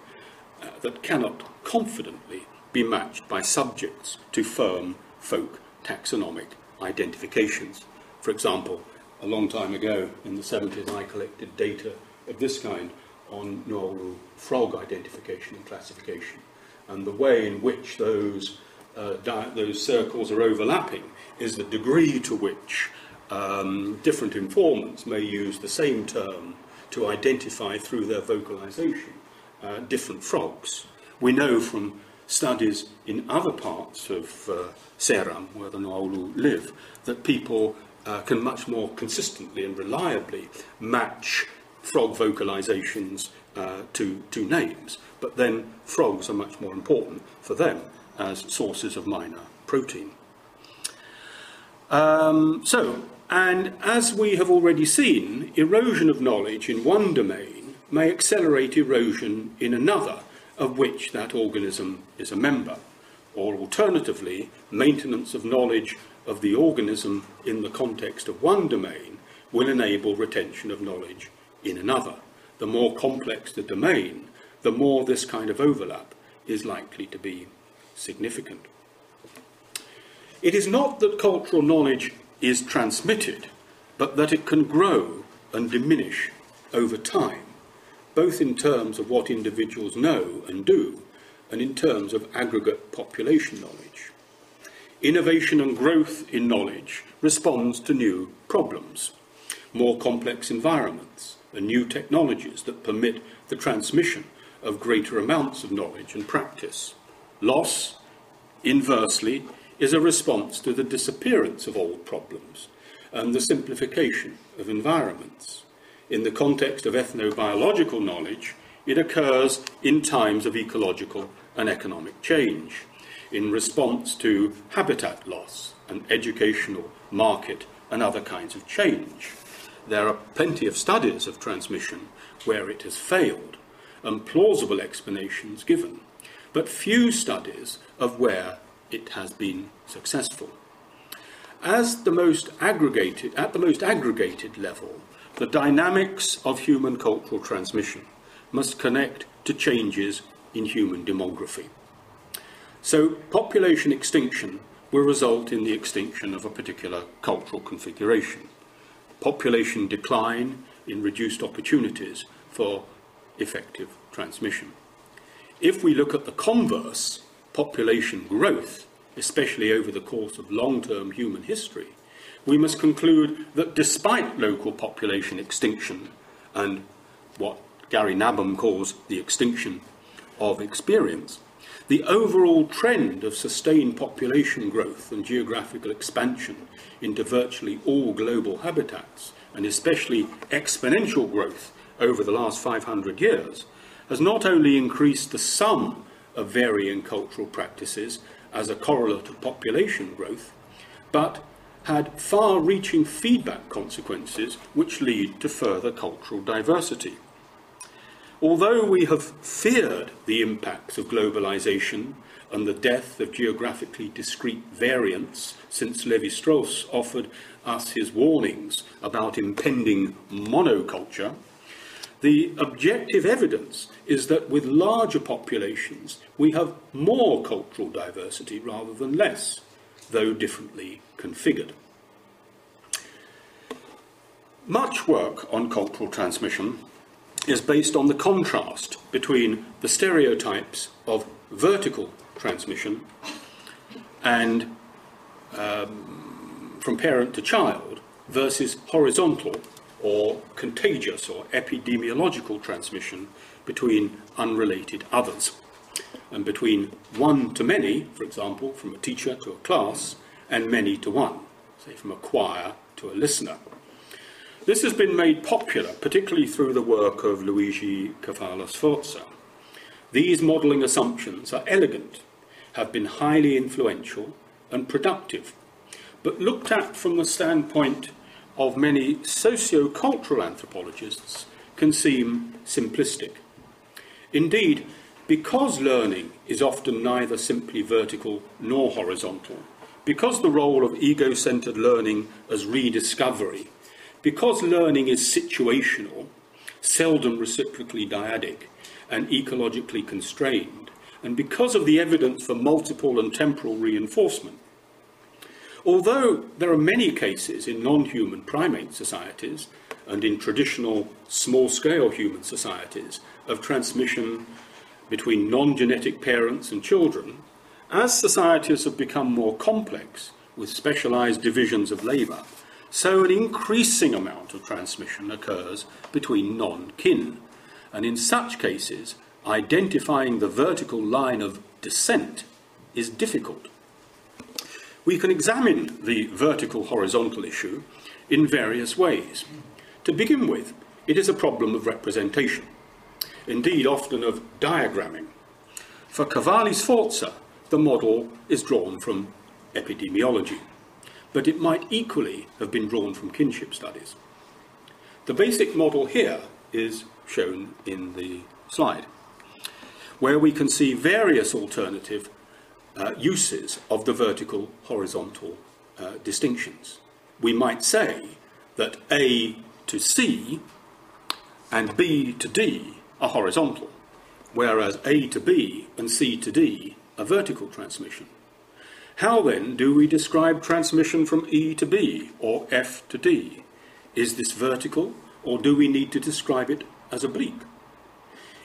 that cannot confidently be matched by subjects to firm folk taxonomic identifications. For example, a long time ago in the 70s, I collected data of this kind on Nauru frog identification and classification, and the way in which those circles are overlapping is the degree to which different informants may use the same term to identify through their vocalization different frogs. We know from studies in other parts of Seram, where the Nauru live, that people can much more consistently and reliably match frog vocalizations to names, but then frogs are much more important for them as sources of minor protein. And as we have already seen, erosion of knowledge in one domain may accelerate erosion in another of which that organism is a member, or alternatively, maintenance of knowledge of the organism in the context of one domain will enable retention of knowledge in another. The more complex the domain, the more this kind of overlap is likely to be significant. It is not that cultural knowledge is transmitted, but that it can grow and diminish over time, both in terms of what individuals know and do, and in terms of aggregate population knowledge. Innovation and growth in knowledge responds to new problems, more complex environments, and new technologies that permit the transmission of greater amounts of knowledge and practice. Loss, inversely, is a response to the disappearance of old problems and the simplification of environments. In the context of ethnobiological knowledge, it occurs in times of ecological and economic change, in response to habitat loss and educational, market and other kinds of change. There are plenty of studies of transmission where it has failed and plausible explanations given, but few studies of where it has been successful. At the most aggregated level, the dynamics of human cultural transmission must connect to changes in human demography. So population extinction will result in the extinction of a particular cultural configuration. Population decline in reduced opportunities for effective transmission. If we look at the converse, population growth, especially over the course of long-term human history, we must conclude that despite local population extinction and what Gary Nabham calls the extinction of experience, the overall trend of sustained population growth and geographical expansion into virtually all global habitats, and especially exponential growth over the last 500 years, has not only increased the sum of varying cultural practices as a correlate of population growth, but had far-reaching feedback consequences which lead to further cultural diversity. Although we have feared the impacts of globalization and the death of geographically discrete variants since Lévi-Strauss offered us his warnings about impending monoculture, the objective evidence is that with larger populations we have more cultural diversity rather than less, though differently configured. Much work on cultural transmission is based on the contrast between the stereotypes of vertical transmission and from parent to child versus horizontal or contagious or epidemiological transmission between unrelated others, and between one to many, for example, from a teacher to a class, and many to one, say from a choir to a listener. This has been made popular, particularly through the work of Luigi Cavallo-Sforza. These modelling assumptions are elegant, have been highly influential and productive, but looked at from the standpoint of many socio-cultural anthropologists can seem simplistic. Indeed, because learning is often neither simply vertical nor horizontal, because the role of ego-centred learning as rediscovery Because learning is situational, seldom reciprocally dyadic, and ecologically constrained, and because of the evidence for multiple and temporal reinforcement. Although there are many cases in non-human primate societies and in traditional small-scale human societies of transmission between non-genetic parents and children, as societies have become more complex with specialised divisions of labour, so an increasing amount of transmission occurs between non-kin, and in such cases, identifying the vertical line of descent is difficult. We can examine the vertical-horizontal issue in various ways. To begin with, it is a problem of representation, indeed often of diagramming. For Cavalli-Sforza, the model is drawn from epidemiology, but it might equally have been drawn from kinship studies. The basic model here is shown in the slide, where we can see various alternative uses of the vertical-horizontal distinctions. We might say that A to C and B to D are horizontal, whereas A to B and C to D are vertical transmission. How then do we describe transmission from E to B or F to D? Is this vertical, or do we need to describe it as oblique?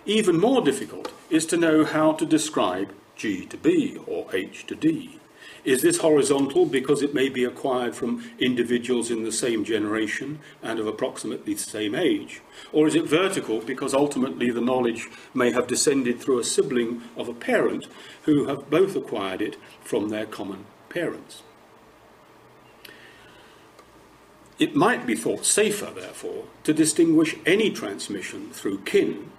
Even more difficult is to know how to describe G to B or H to D. Is this horizontal because it may be acquired from individuals in the same generation and of approximately the same age? Or is it vertical because ultimately the knowledge may have descended through a sibling of a parent who have both acquired it from their common parents? It might be thought safer, therefore, to distinguish any transmission through kin,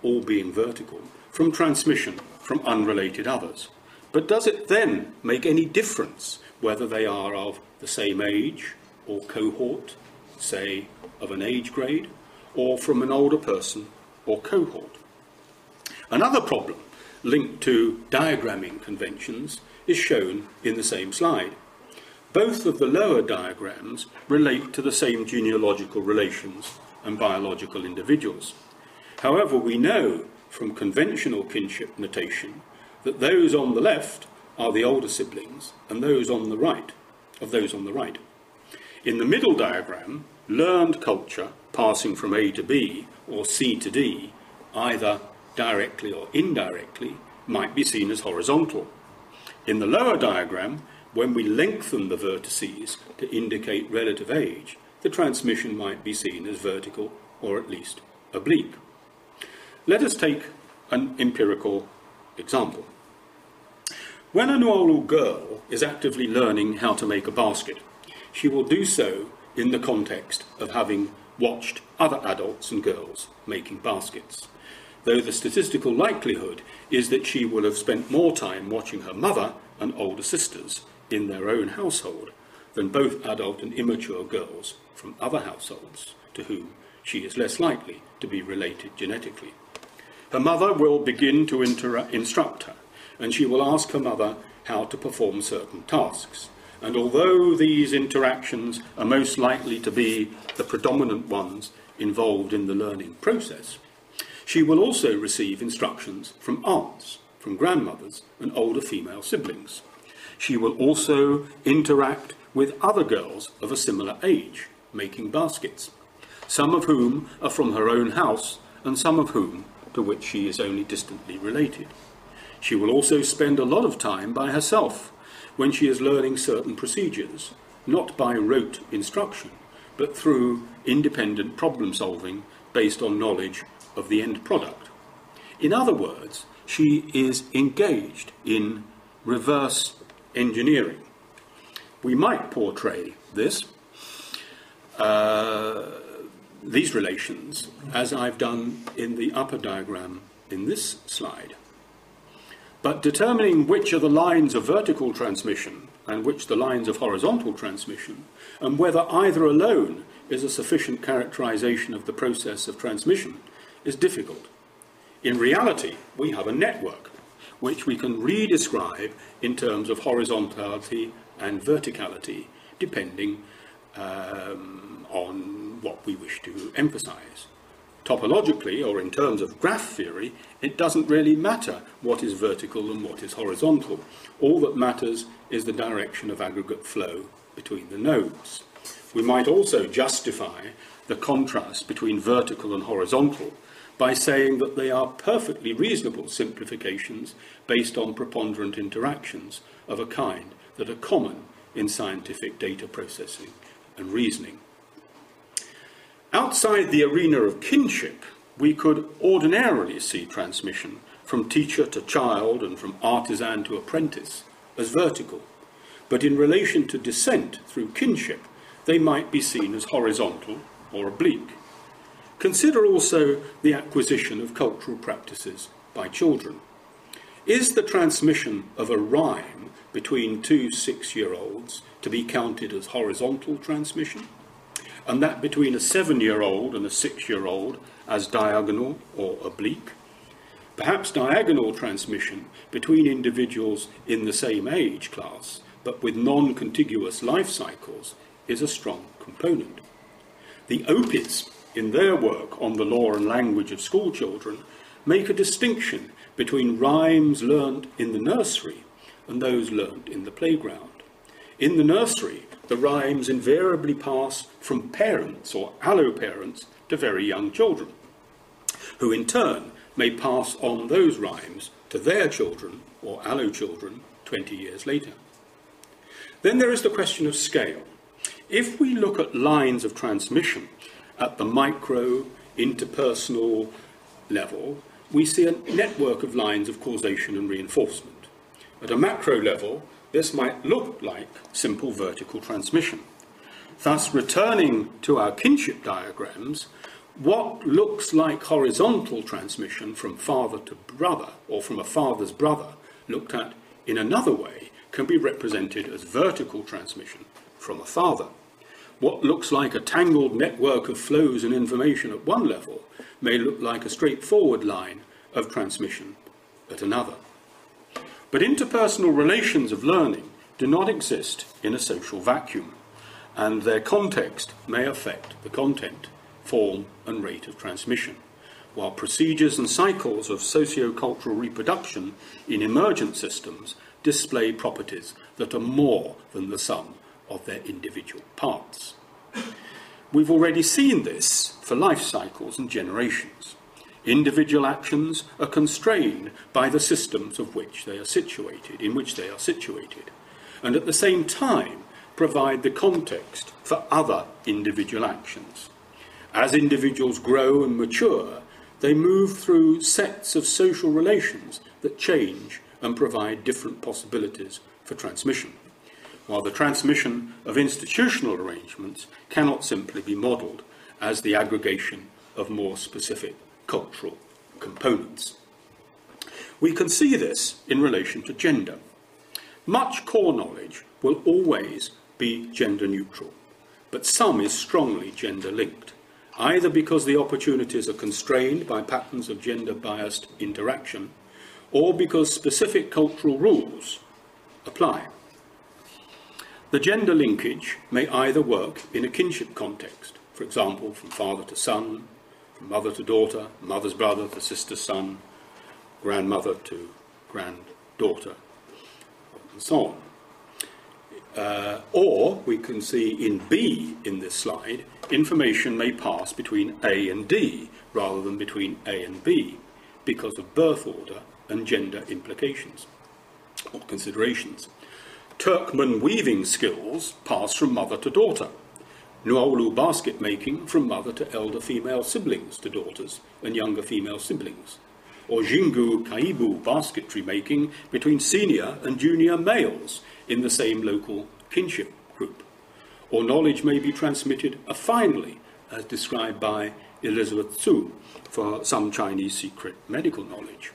all being vertical, from transmission from unrelated others. But does it then make any difference whether they are of the same age or cohort, say of an age grade, or from an older person or cohort? Another problem linked to diagramming conventions is shown in the same slide. Both of the lower diagrams relate to the same genealogical relations and biological individuals. However, we know from conventional kinship notation that those on the left are the older siblings and those on the right of those on the right. In the middle diagram, learned culture passing from A to B or C to D, either directly or indirectly, might be seen as horizontal. In the lower diagram, when we lengthen the vertices to indicate relative age, the transmission might be seen as vertical or at least oblique. Let us take an empirical example. When a Nuaulu girl is actively learning how to make a basket, she will do so in the context of having watched other adults and girls making baskets, though the statistical likelihood is that she will have spent more time watching her mother and older sisters in their own household than both adult and immature girls from other households to whom she is less likely to be related genetically. Her mother will begin to instruct her, and she will ask her mother how to perform certain tasks. And although these interactions are most likely to be the predominant ones involved in the learning process, she will also receive instructions from aunts, from grandmothers, and older female siblings. She will also interact with other girls of a similar age, making baskets, some of whom are from her own house, and some of whom to which she is only distantly related. She will also spend a lot of time by herself when she is learning certain procedures, not by rote instruction, but through independent problem solving based on knowledge of the end product. In other words, she is engaged in reverse engineering. We might portray these relations as I've done in the upper diagram in this slide. But determining which are the lines of vertical transmission and which the lines of horizontal transmission, and whether either alone is a sufficient characterization of the process of transmission, is difficult. In reality, we have a network which we can redescribe in terms of horizontality and verticality, depending on what we wish to emphasize. Topologically, or in terms of graph theory, it doesn't really matter what is vertical and what is horizontal. All that matters is the direction of aggregate flow between the nodes. We might also justify the contrast between vertical and horizontal by saying that they are perfectly reasonable simplifications based on preponderant interactions of a kind that are common in scientific data processing and reasoning. Outside the arena of kinship, we could ordinarily see transmission from teacher to child and from artisan to apprentice as vertical, but in relation to descent through kinship, they might be seen as horizontal or oblique. Consider also the acquisition of cultural practices by children. Is the transmission of a rhyme between two 6-year-olds to be counted as horizontal transmission, and that between a 7-year-old and a 6-year-old as diagonal or oblique? Perhaps diagonal transmission between individuals in the same age class, but with non-contiguous life cycles, is a strong component. The Opitz, in their work on the law and language of school children, make a distinction between rhymes learnt in the nursery and those learnt in the playground. In the nursery, the rhymes invariably pass from parents or alloparents to very young children, who in turn may pass on those rhymes to their children or allochildren 20 years later. Then there is the question of scale. If we look at lines of transmission at the micro, interpersonal level, we see a network of lines of causation and reinforcement. At a macro level, this might look like simple vertical transmission. Thus, returning to our kinship diagrams, what looks like horizontal transmission from father to brother, or from a father's brother, looked at in another way, can be represented as vertical transmission from a father. What looks like a tangled network of flows and information at one level may look like a straightforward line of transmission at another. But interpersonal relations of learning do not exist in a social vacuum, and their context may affect the content, form and rate of transmission, while procedures and cycles of socio-cultural reproduction in emergent systems display properties that are more than the sum of their individual parts. We've already seen this for life cycles and generations. Individual actions are constrained by the systems in which they are situated, and at the same time provide the context for other individual actions. As individuals grow and mature, they move through sets of social relations that change and provide different possibilities for transmission, while the transmission of institutional arrangements cannot simply be modelled as the aggregation of more specific cultural components. We can see this in relation to gender. Much core knowledge will always be gender neutral, but some is strongly gender linked, either because the opportunities are constrained by patterns of gender-biased interaction, or because specific cultural rules apply. The gender linkage may either work in a kinship context, for example, from father to son, from mother to daughter, mother's brother to sister's son, grandmother to granddaughter, and so on. Or we can see in B in this slide, information may pass between A and D rather than between A and B because of birth order and gender implications or considerations. Turkmen weaving skills pass from mother to daughter. Nuaulu basket making from mother to elder female siblings to daughters and younger female siblings. Or Jingu Kaibu basketry making between senior and junior males in the same local kinship group. Or knowledge may be transmitted affinely, as described by Elizabeth Tsu, for some Chinese secret medical knowledge.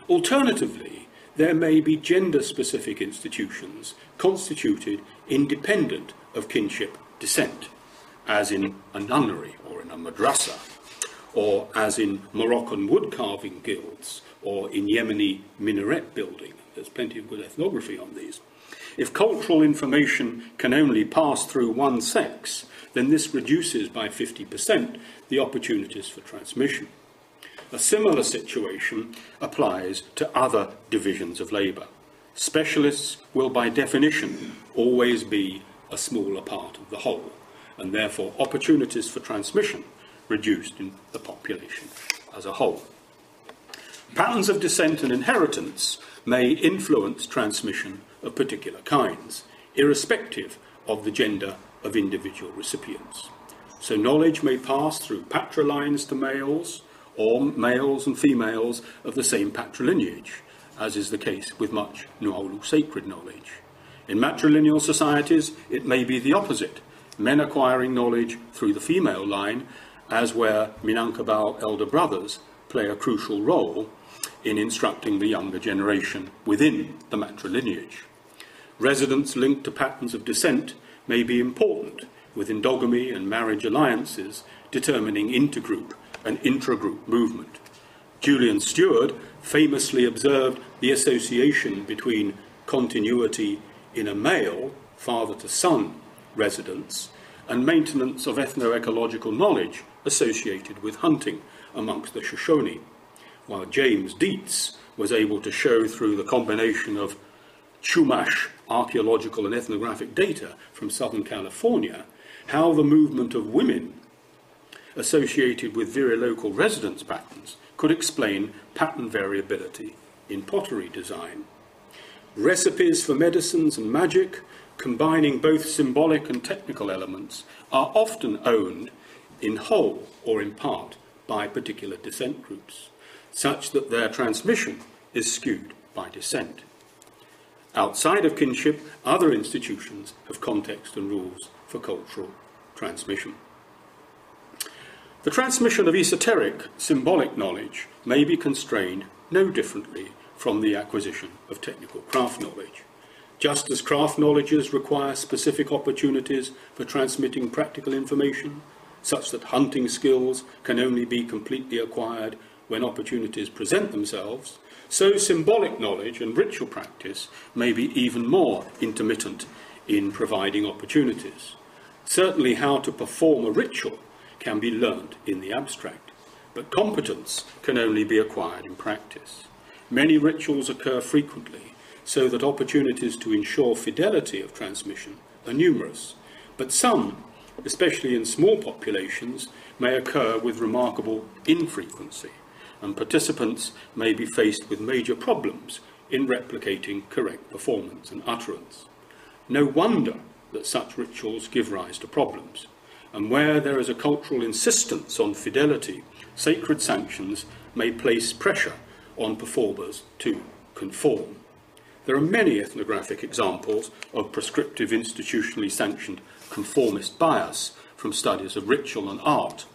Alternatively, there may be gender-specific institutions constituted independent of kinship descent, as in a nunnery or in a madrasa, or as in Moroccan wood-carving guilds, or in Yemeni minaret building. There's plenty of good ethnography on these. If cultural information can only pass through one sex, then this reduces by 50% the opportunities for transmission. A similar situation applies to other divisions of labour. Specialists will by definition always be a smaller part of the whole, and therefore opportunities for transmission reduced in the population as a whole. Patterns of descent and inheritance may influence transmission of particular kinds, irrespective of the gender of individual recipients. So knowledge may pass through patrilineals to males, or males and females of the same patrilineage, as is the case with much Nuaulu sacred knowledge. In matrilineal societies, it may be the opposite, men acquiring knowledge through the female line, as where Minangkabau elder brothers play a crucial role in instructing the younger generation within the matrilineage. Residents linked to patterns of descent may be important, with endogamy and marriage alliances determining intergroup and intragroup movement. Julian Stewart famously observed the association between continuity in a male, father-to-son residence and maintenance of ethno-ecological knowledge associated with hunting amongst the Shoshone, while James Dietz was able to show through the combination of Chumash archaeological and ethnographic data from Southern California how the movement of women associated with very local residence patterns could explain pattern variability in pottery design. Recipes for medicines and magic, combining both symbolic and technical elements, are often owned in whole or in part by particular descent groups, such that their transmission is skewed by descent. Outside of kinship, other institutions have context and rules for cultural transmission. The transmission of esoteric, symbolic knowledge may be constrained no differently from the acquisition of technical craft knowledge. Just as craft knowledges require specific opportunities for transmitting practical information, such that hunting skills can only be completely acquired when opportunities present themselves, so symbolic knowledge and ritual practice may be even more intermittent in providing opportunities. Certainly how to perform a ritual can be learnt in the abstract, but competence can only be acquired in practice. Many rituals occur frequently, so that opportunities to ensure fidelity of transmission are numerous, but some, especially in small populations, may occur with remarkable infrequency, and participants may be faced with major problems in replicating correct performance and utterance. No wonder that such rituals give rise to problems, and where there is a cultural insistence on fidelity, sacred sanctions may place pressure on performers to conform. There are many ethnographic examples of prescriptive institutionally sanctioned conformist bias from studies of ritual and art,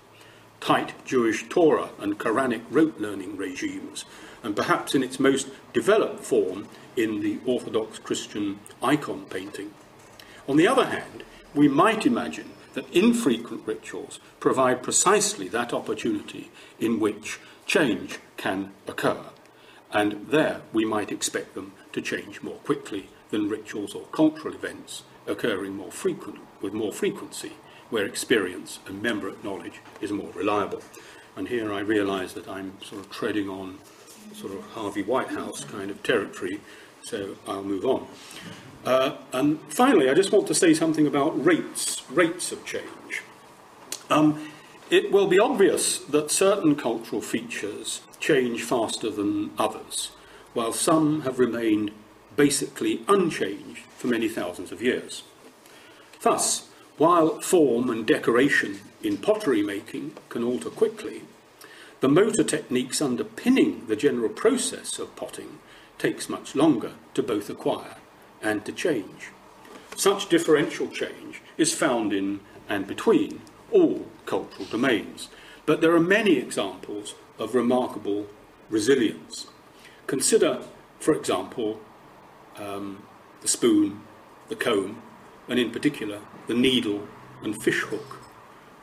tight Jewish Torah and Quranic rote learning regimes, and perhaps in its most developed form in the Orthodox Christian icon painting. On the other hand, we might imagine that infrequent rituals provide precisely that opportunity in which change can occur, and there we might expect them to change more quickly than rituals or cultural events occurring with more frequency, where experience and memorate knowledge is more reliable. And here I realise that I'm sort of treading on sort of Harvey Whitehouse kind of territory, so I'll move on. And finally, I just want to say something about rates of change. It will be obvious that certain cultural features change faster than others, while some have remained basically unchanged for many thousands of years. Thus, while form and decoration in pottery making can alter quickly, the motor techniques underpinning the general process of potting takes much longer to both acquire and to change. Such differential change is found in and between all cultural domains, but there are many examples of remarkable resilience. Consider, for example, the spoon, the comb, and in particular the needle and fishhook.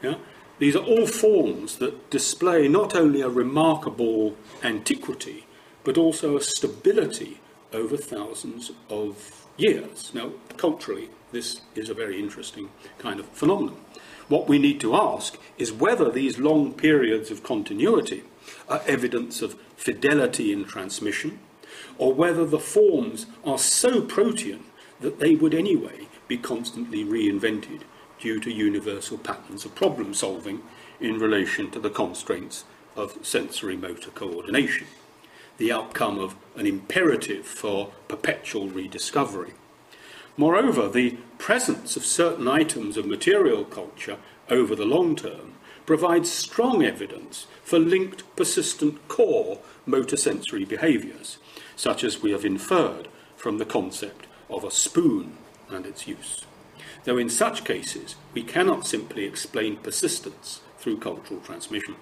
Yeah? These are all forms that display not only a remarkable antiquity, but also a stability over thousands of years. Now, culturally, this is a very interesting kind of phenomenon. What we need to ask is whether these long periods of continuity are evidence of fidelity in transmission, or whether the forms are so protean that they would anyway be constantly reinvented due to universal patterns of problem solving in relation to the constraints of sensory motor coordination, the outcome of an imperative for perpetual rediscovery. Moreover, the presence of certain items of material culture over the long term provides strong evidence for linked, persistent core motor sensory behaviours, such as we have inferred from the concept of a spoon and its use. Though in such cases, we cannot simply explain persistence through cultural transmission,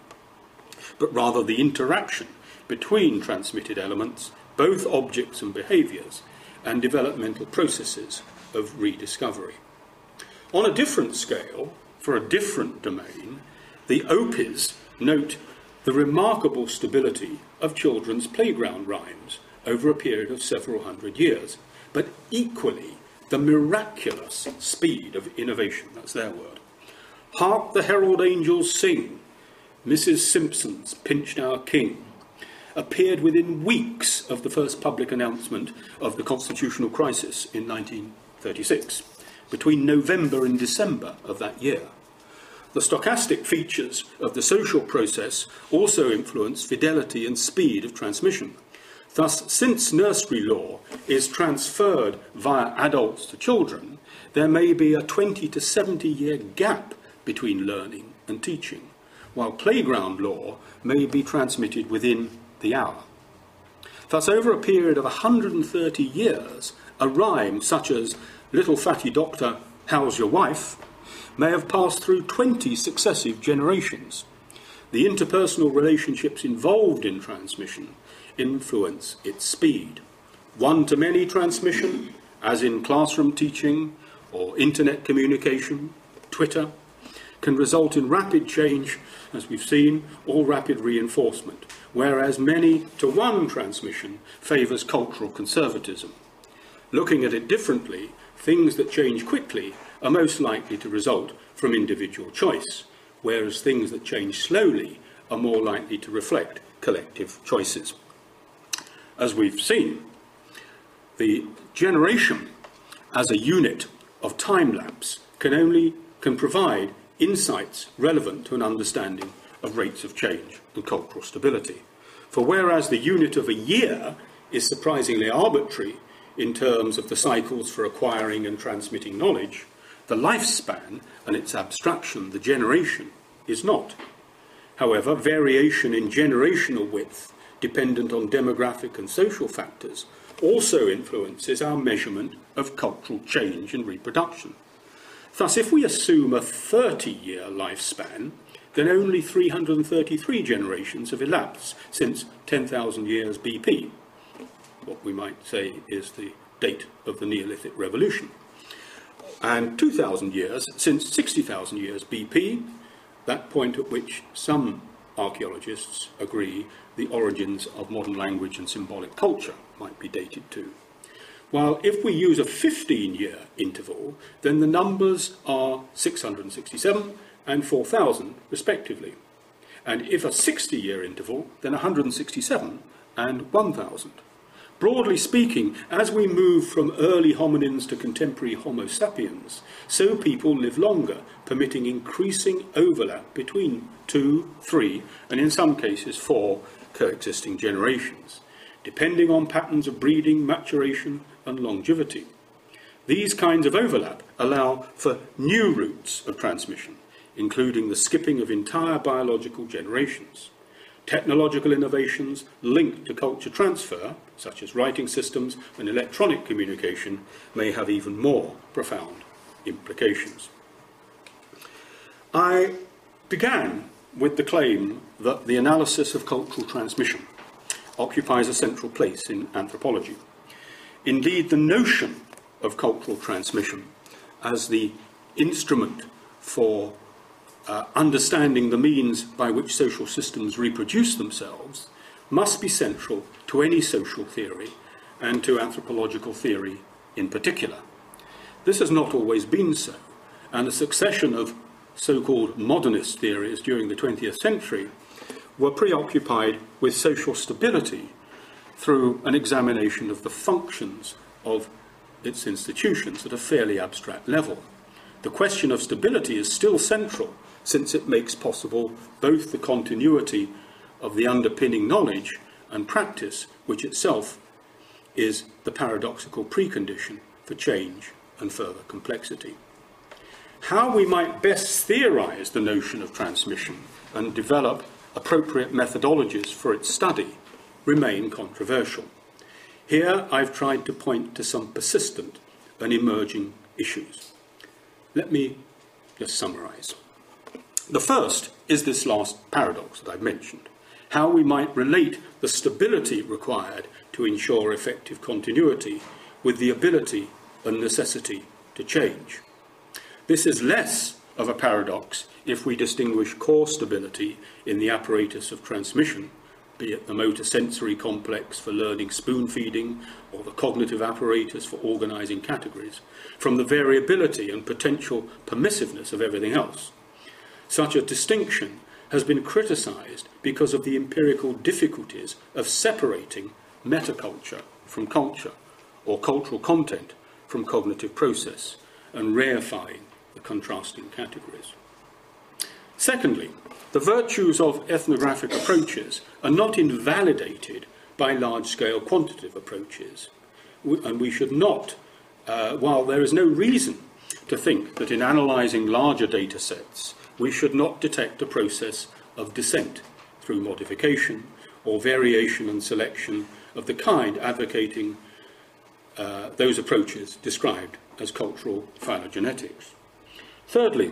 but rather the interaction between transmitted elements, both objects and behaviours, and developmental processes of rediscovery. On a different scale, for a different domain, the OPIs note the remarkable stability of children's playground rhymes over a period of several hundred years, but equally the miraculous speed of innovation, that's their word. Hark the herald angels sing, Mrs. Simpson's Pinched Our King appeared within weeks of the first public announcement of the constitutional crisis in 1936, between November and December of that year. The stochastic features of the social process also influence fidelity and speed of transmission. Thus, since nursery law is transferred via adults to children, there may be a 20 to 70 year gap between learning and teaching, while playground law may be transmitted within the hour. Thus, over a period of 130 years, a rhyme such as "Little Fatty Doctor, How's Your Wife?" may have passed through 20 successive generations. The interpersonal relationships involved in transmission influence its speed. One-to-many transmission, as in classroom teaching or internet communication, Twitter, can result in rapid change, as we've seen, or rapid reinforcement, whereas many-to-one transmission favours cultural conservatism. Looking at it differently, things that change quickly are most likely to result from individual choice, whereas things that change slowly are more likely to reflect collective choices. As we've seen, the generation as a unit of time lapse can provide insights relevant to an understanding of rates of change and cultural stability. For whereas the unit of a year is surprisingly arbitrary in terms of the cycles for acquiring and transmitting knowledge, the lifespan and its abstraction, the generation, is not. However, variation in generational width, dependent on demographic and social factors, also influences our measurement of cultural change and reproduction. Thus, if we assume a 30-year lifespan, then only 333 generations have elapsed since 10,000 years BP, what we might say is the date of the Neolithic Revolution, and 2,000 years since 60,000 years BP, that point at which some archaeologists agree the origins of modern language and symbolic culture might be dated to. While if we use a 15-year interval, then the numbers are 667 and 4,000 respectively. And if a 60-year interval, then 167 and 1,000. Broadly speaking, as we move from early hominins to contemporary Homo sapiens, so people live longer, permitting increasing overlap between 2, 3, and in some cases 4 coexisting generations, depending on patterns of breeding, maturation, and longevity. These kinds of overlap allow for new routes of transmission, including the skipping of entire biological generations. Technological innovations linked to culture transfer, such as writing systems and electronic communication, may have even more profound implications. I began with the claim that the analysis of cultural transmission occupies a central place in anthropology. Indeed, the notion of cultural transmission as the instrument for understanding the means by which social systems reproduce themselves must be central to any social theory and to anthropological theory in particular. This has not always been so, and a succession of so-called modernist theories during the 20th century were preoccupied with social stability through an examination of the functions of its institutions at a fairly abstract level. The question of stability is still central, since it makes possible both the continuity of the underpinning knowledge and practice, which itself is the paradoxical precondition for change and further complexity. How we might best theorize the notion of transmission and develop appropriate methodologies for its study remain controversial. Here I've tried to point to some persistent and emerging issues. Let me just summarize. The first is this last paradox that I've mentioned, how we might relate the stability required to ensure effective continuity with the ability and necessity to change. This is less of a paradox if we distinguish core stability in the apparatus of transmission, be it the motor sensory complex for learning spoon feeding or the cognitive apparatus for organizing categories, from the variability and potential permissiveness of everything else. Such a distinction has been criticized because of the empirical difficulties of separating metaculture from culture, or cultural content from cognitive process, and reifying the contrasting categories. Secondly, the virtues of ethnographic approaches are not invalidated by large-scale quantitative approaches, and we should not, while there is no reason to think that in analysing larger data sets we should not detect a process of descent through modification or variation and selection of the kind advocating those approaches described as cultural phylogenetics. Thirdly,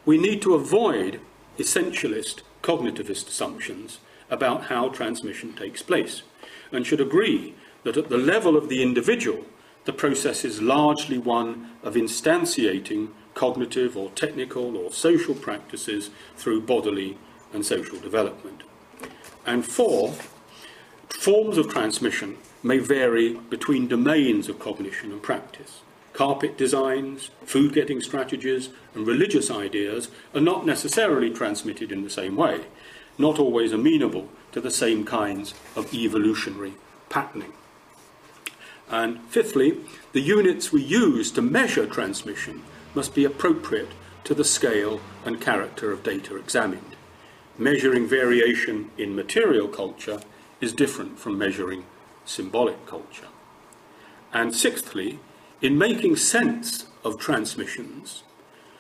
we need to avoid essentialist cognitivist assumptions about how transmission takes place, and should agree that at the level of the individual, the process is largely one of instantiating cognitive or technical or social practices through bodily and social development. And four, forms of transmission may vary between domains of cognition and practice. Carpet designs, food-getting strategies, and religious ideas are not necessarily transmitted in the same way, not always amenable to the same kinds of evolutionary patterning. And fifthly, the units we use to measure transmission must be appropriate to the scale and character of data examined. Measuring variation in material culture is different from measuring symbolic culture. And sixthly, in making sense of transmissions,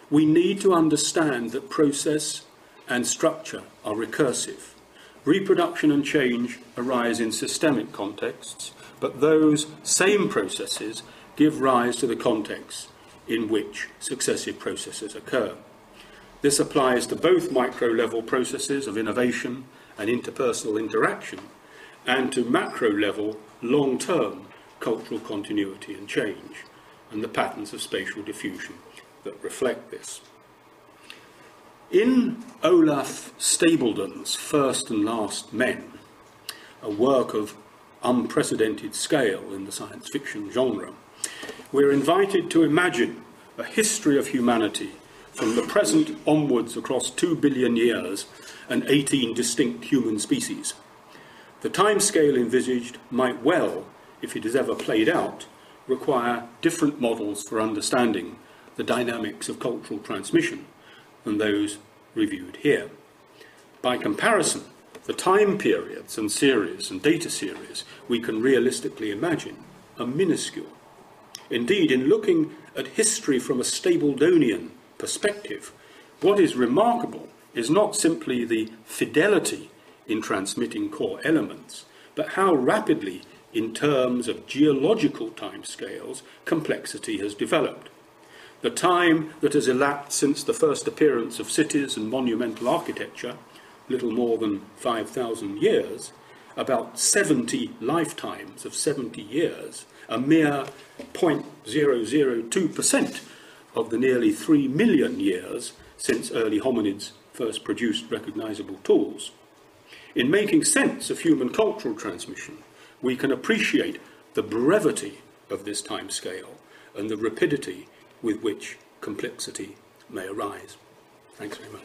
we need to understand that process and structure are recursive. Reproduction and change arise in systemic contexts, but those same processes give rise to the context in which successive processes occur. This applies to both micro-level processes of innovation and interpersonal interaction, and to macro-level, long-term cultural continuity and change, and the patterns of spatial diffusion that reflect this. In Olaf Stapledon's First and Last Men, a work of unprecedented scale in the science fiction genre, we're invited to imagine a history of humanity from the present onwards across 2 billion years and 18 distinct human species. The timescale envisaged might well, if it is ever played out, require different models for understanding the dynamics of cultural transmission than those reviewed here. By comparison, the time periods and series and data series we can realistically imagine are minuscule. Indeed, in looking at history from a Stapledonian perspective, what is remarkable is not simply the fidelity in transmitting core elements, but how rapidly, in terms of geological timescales, complexity has developed. The time that has elapsed since the first appearance of cities and monumental architecture, little more than 5,000 years, about 70 lifetimes of 70 years, a mere 0.002% of the nearly 3 million years since early hominids first produced recognizable tools. In making sense of human cultural transmission, we can appreciate the brevity of this timescale and the rapidity with which complexity may arise. Thanks very much.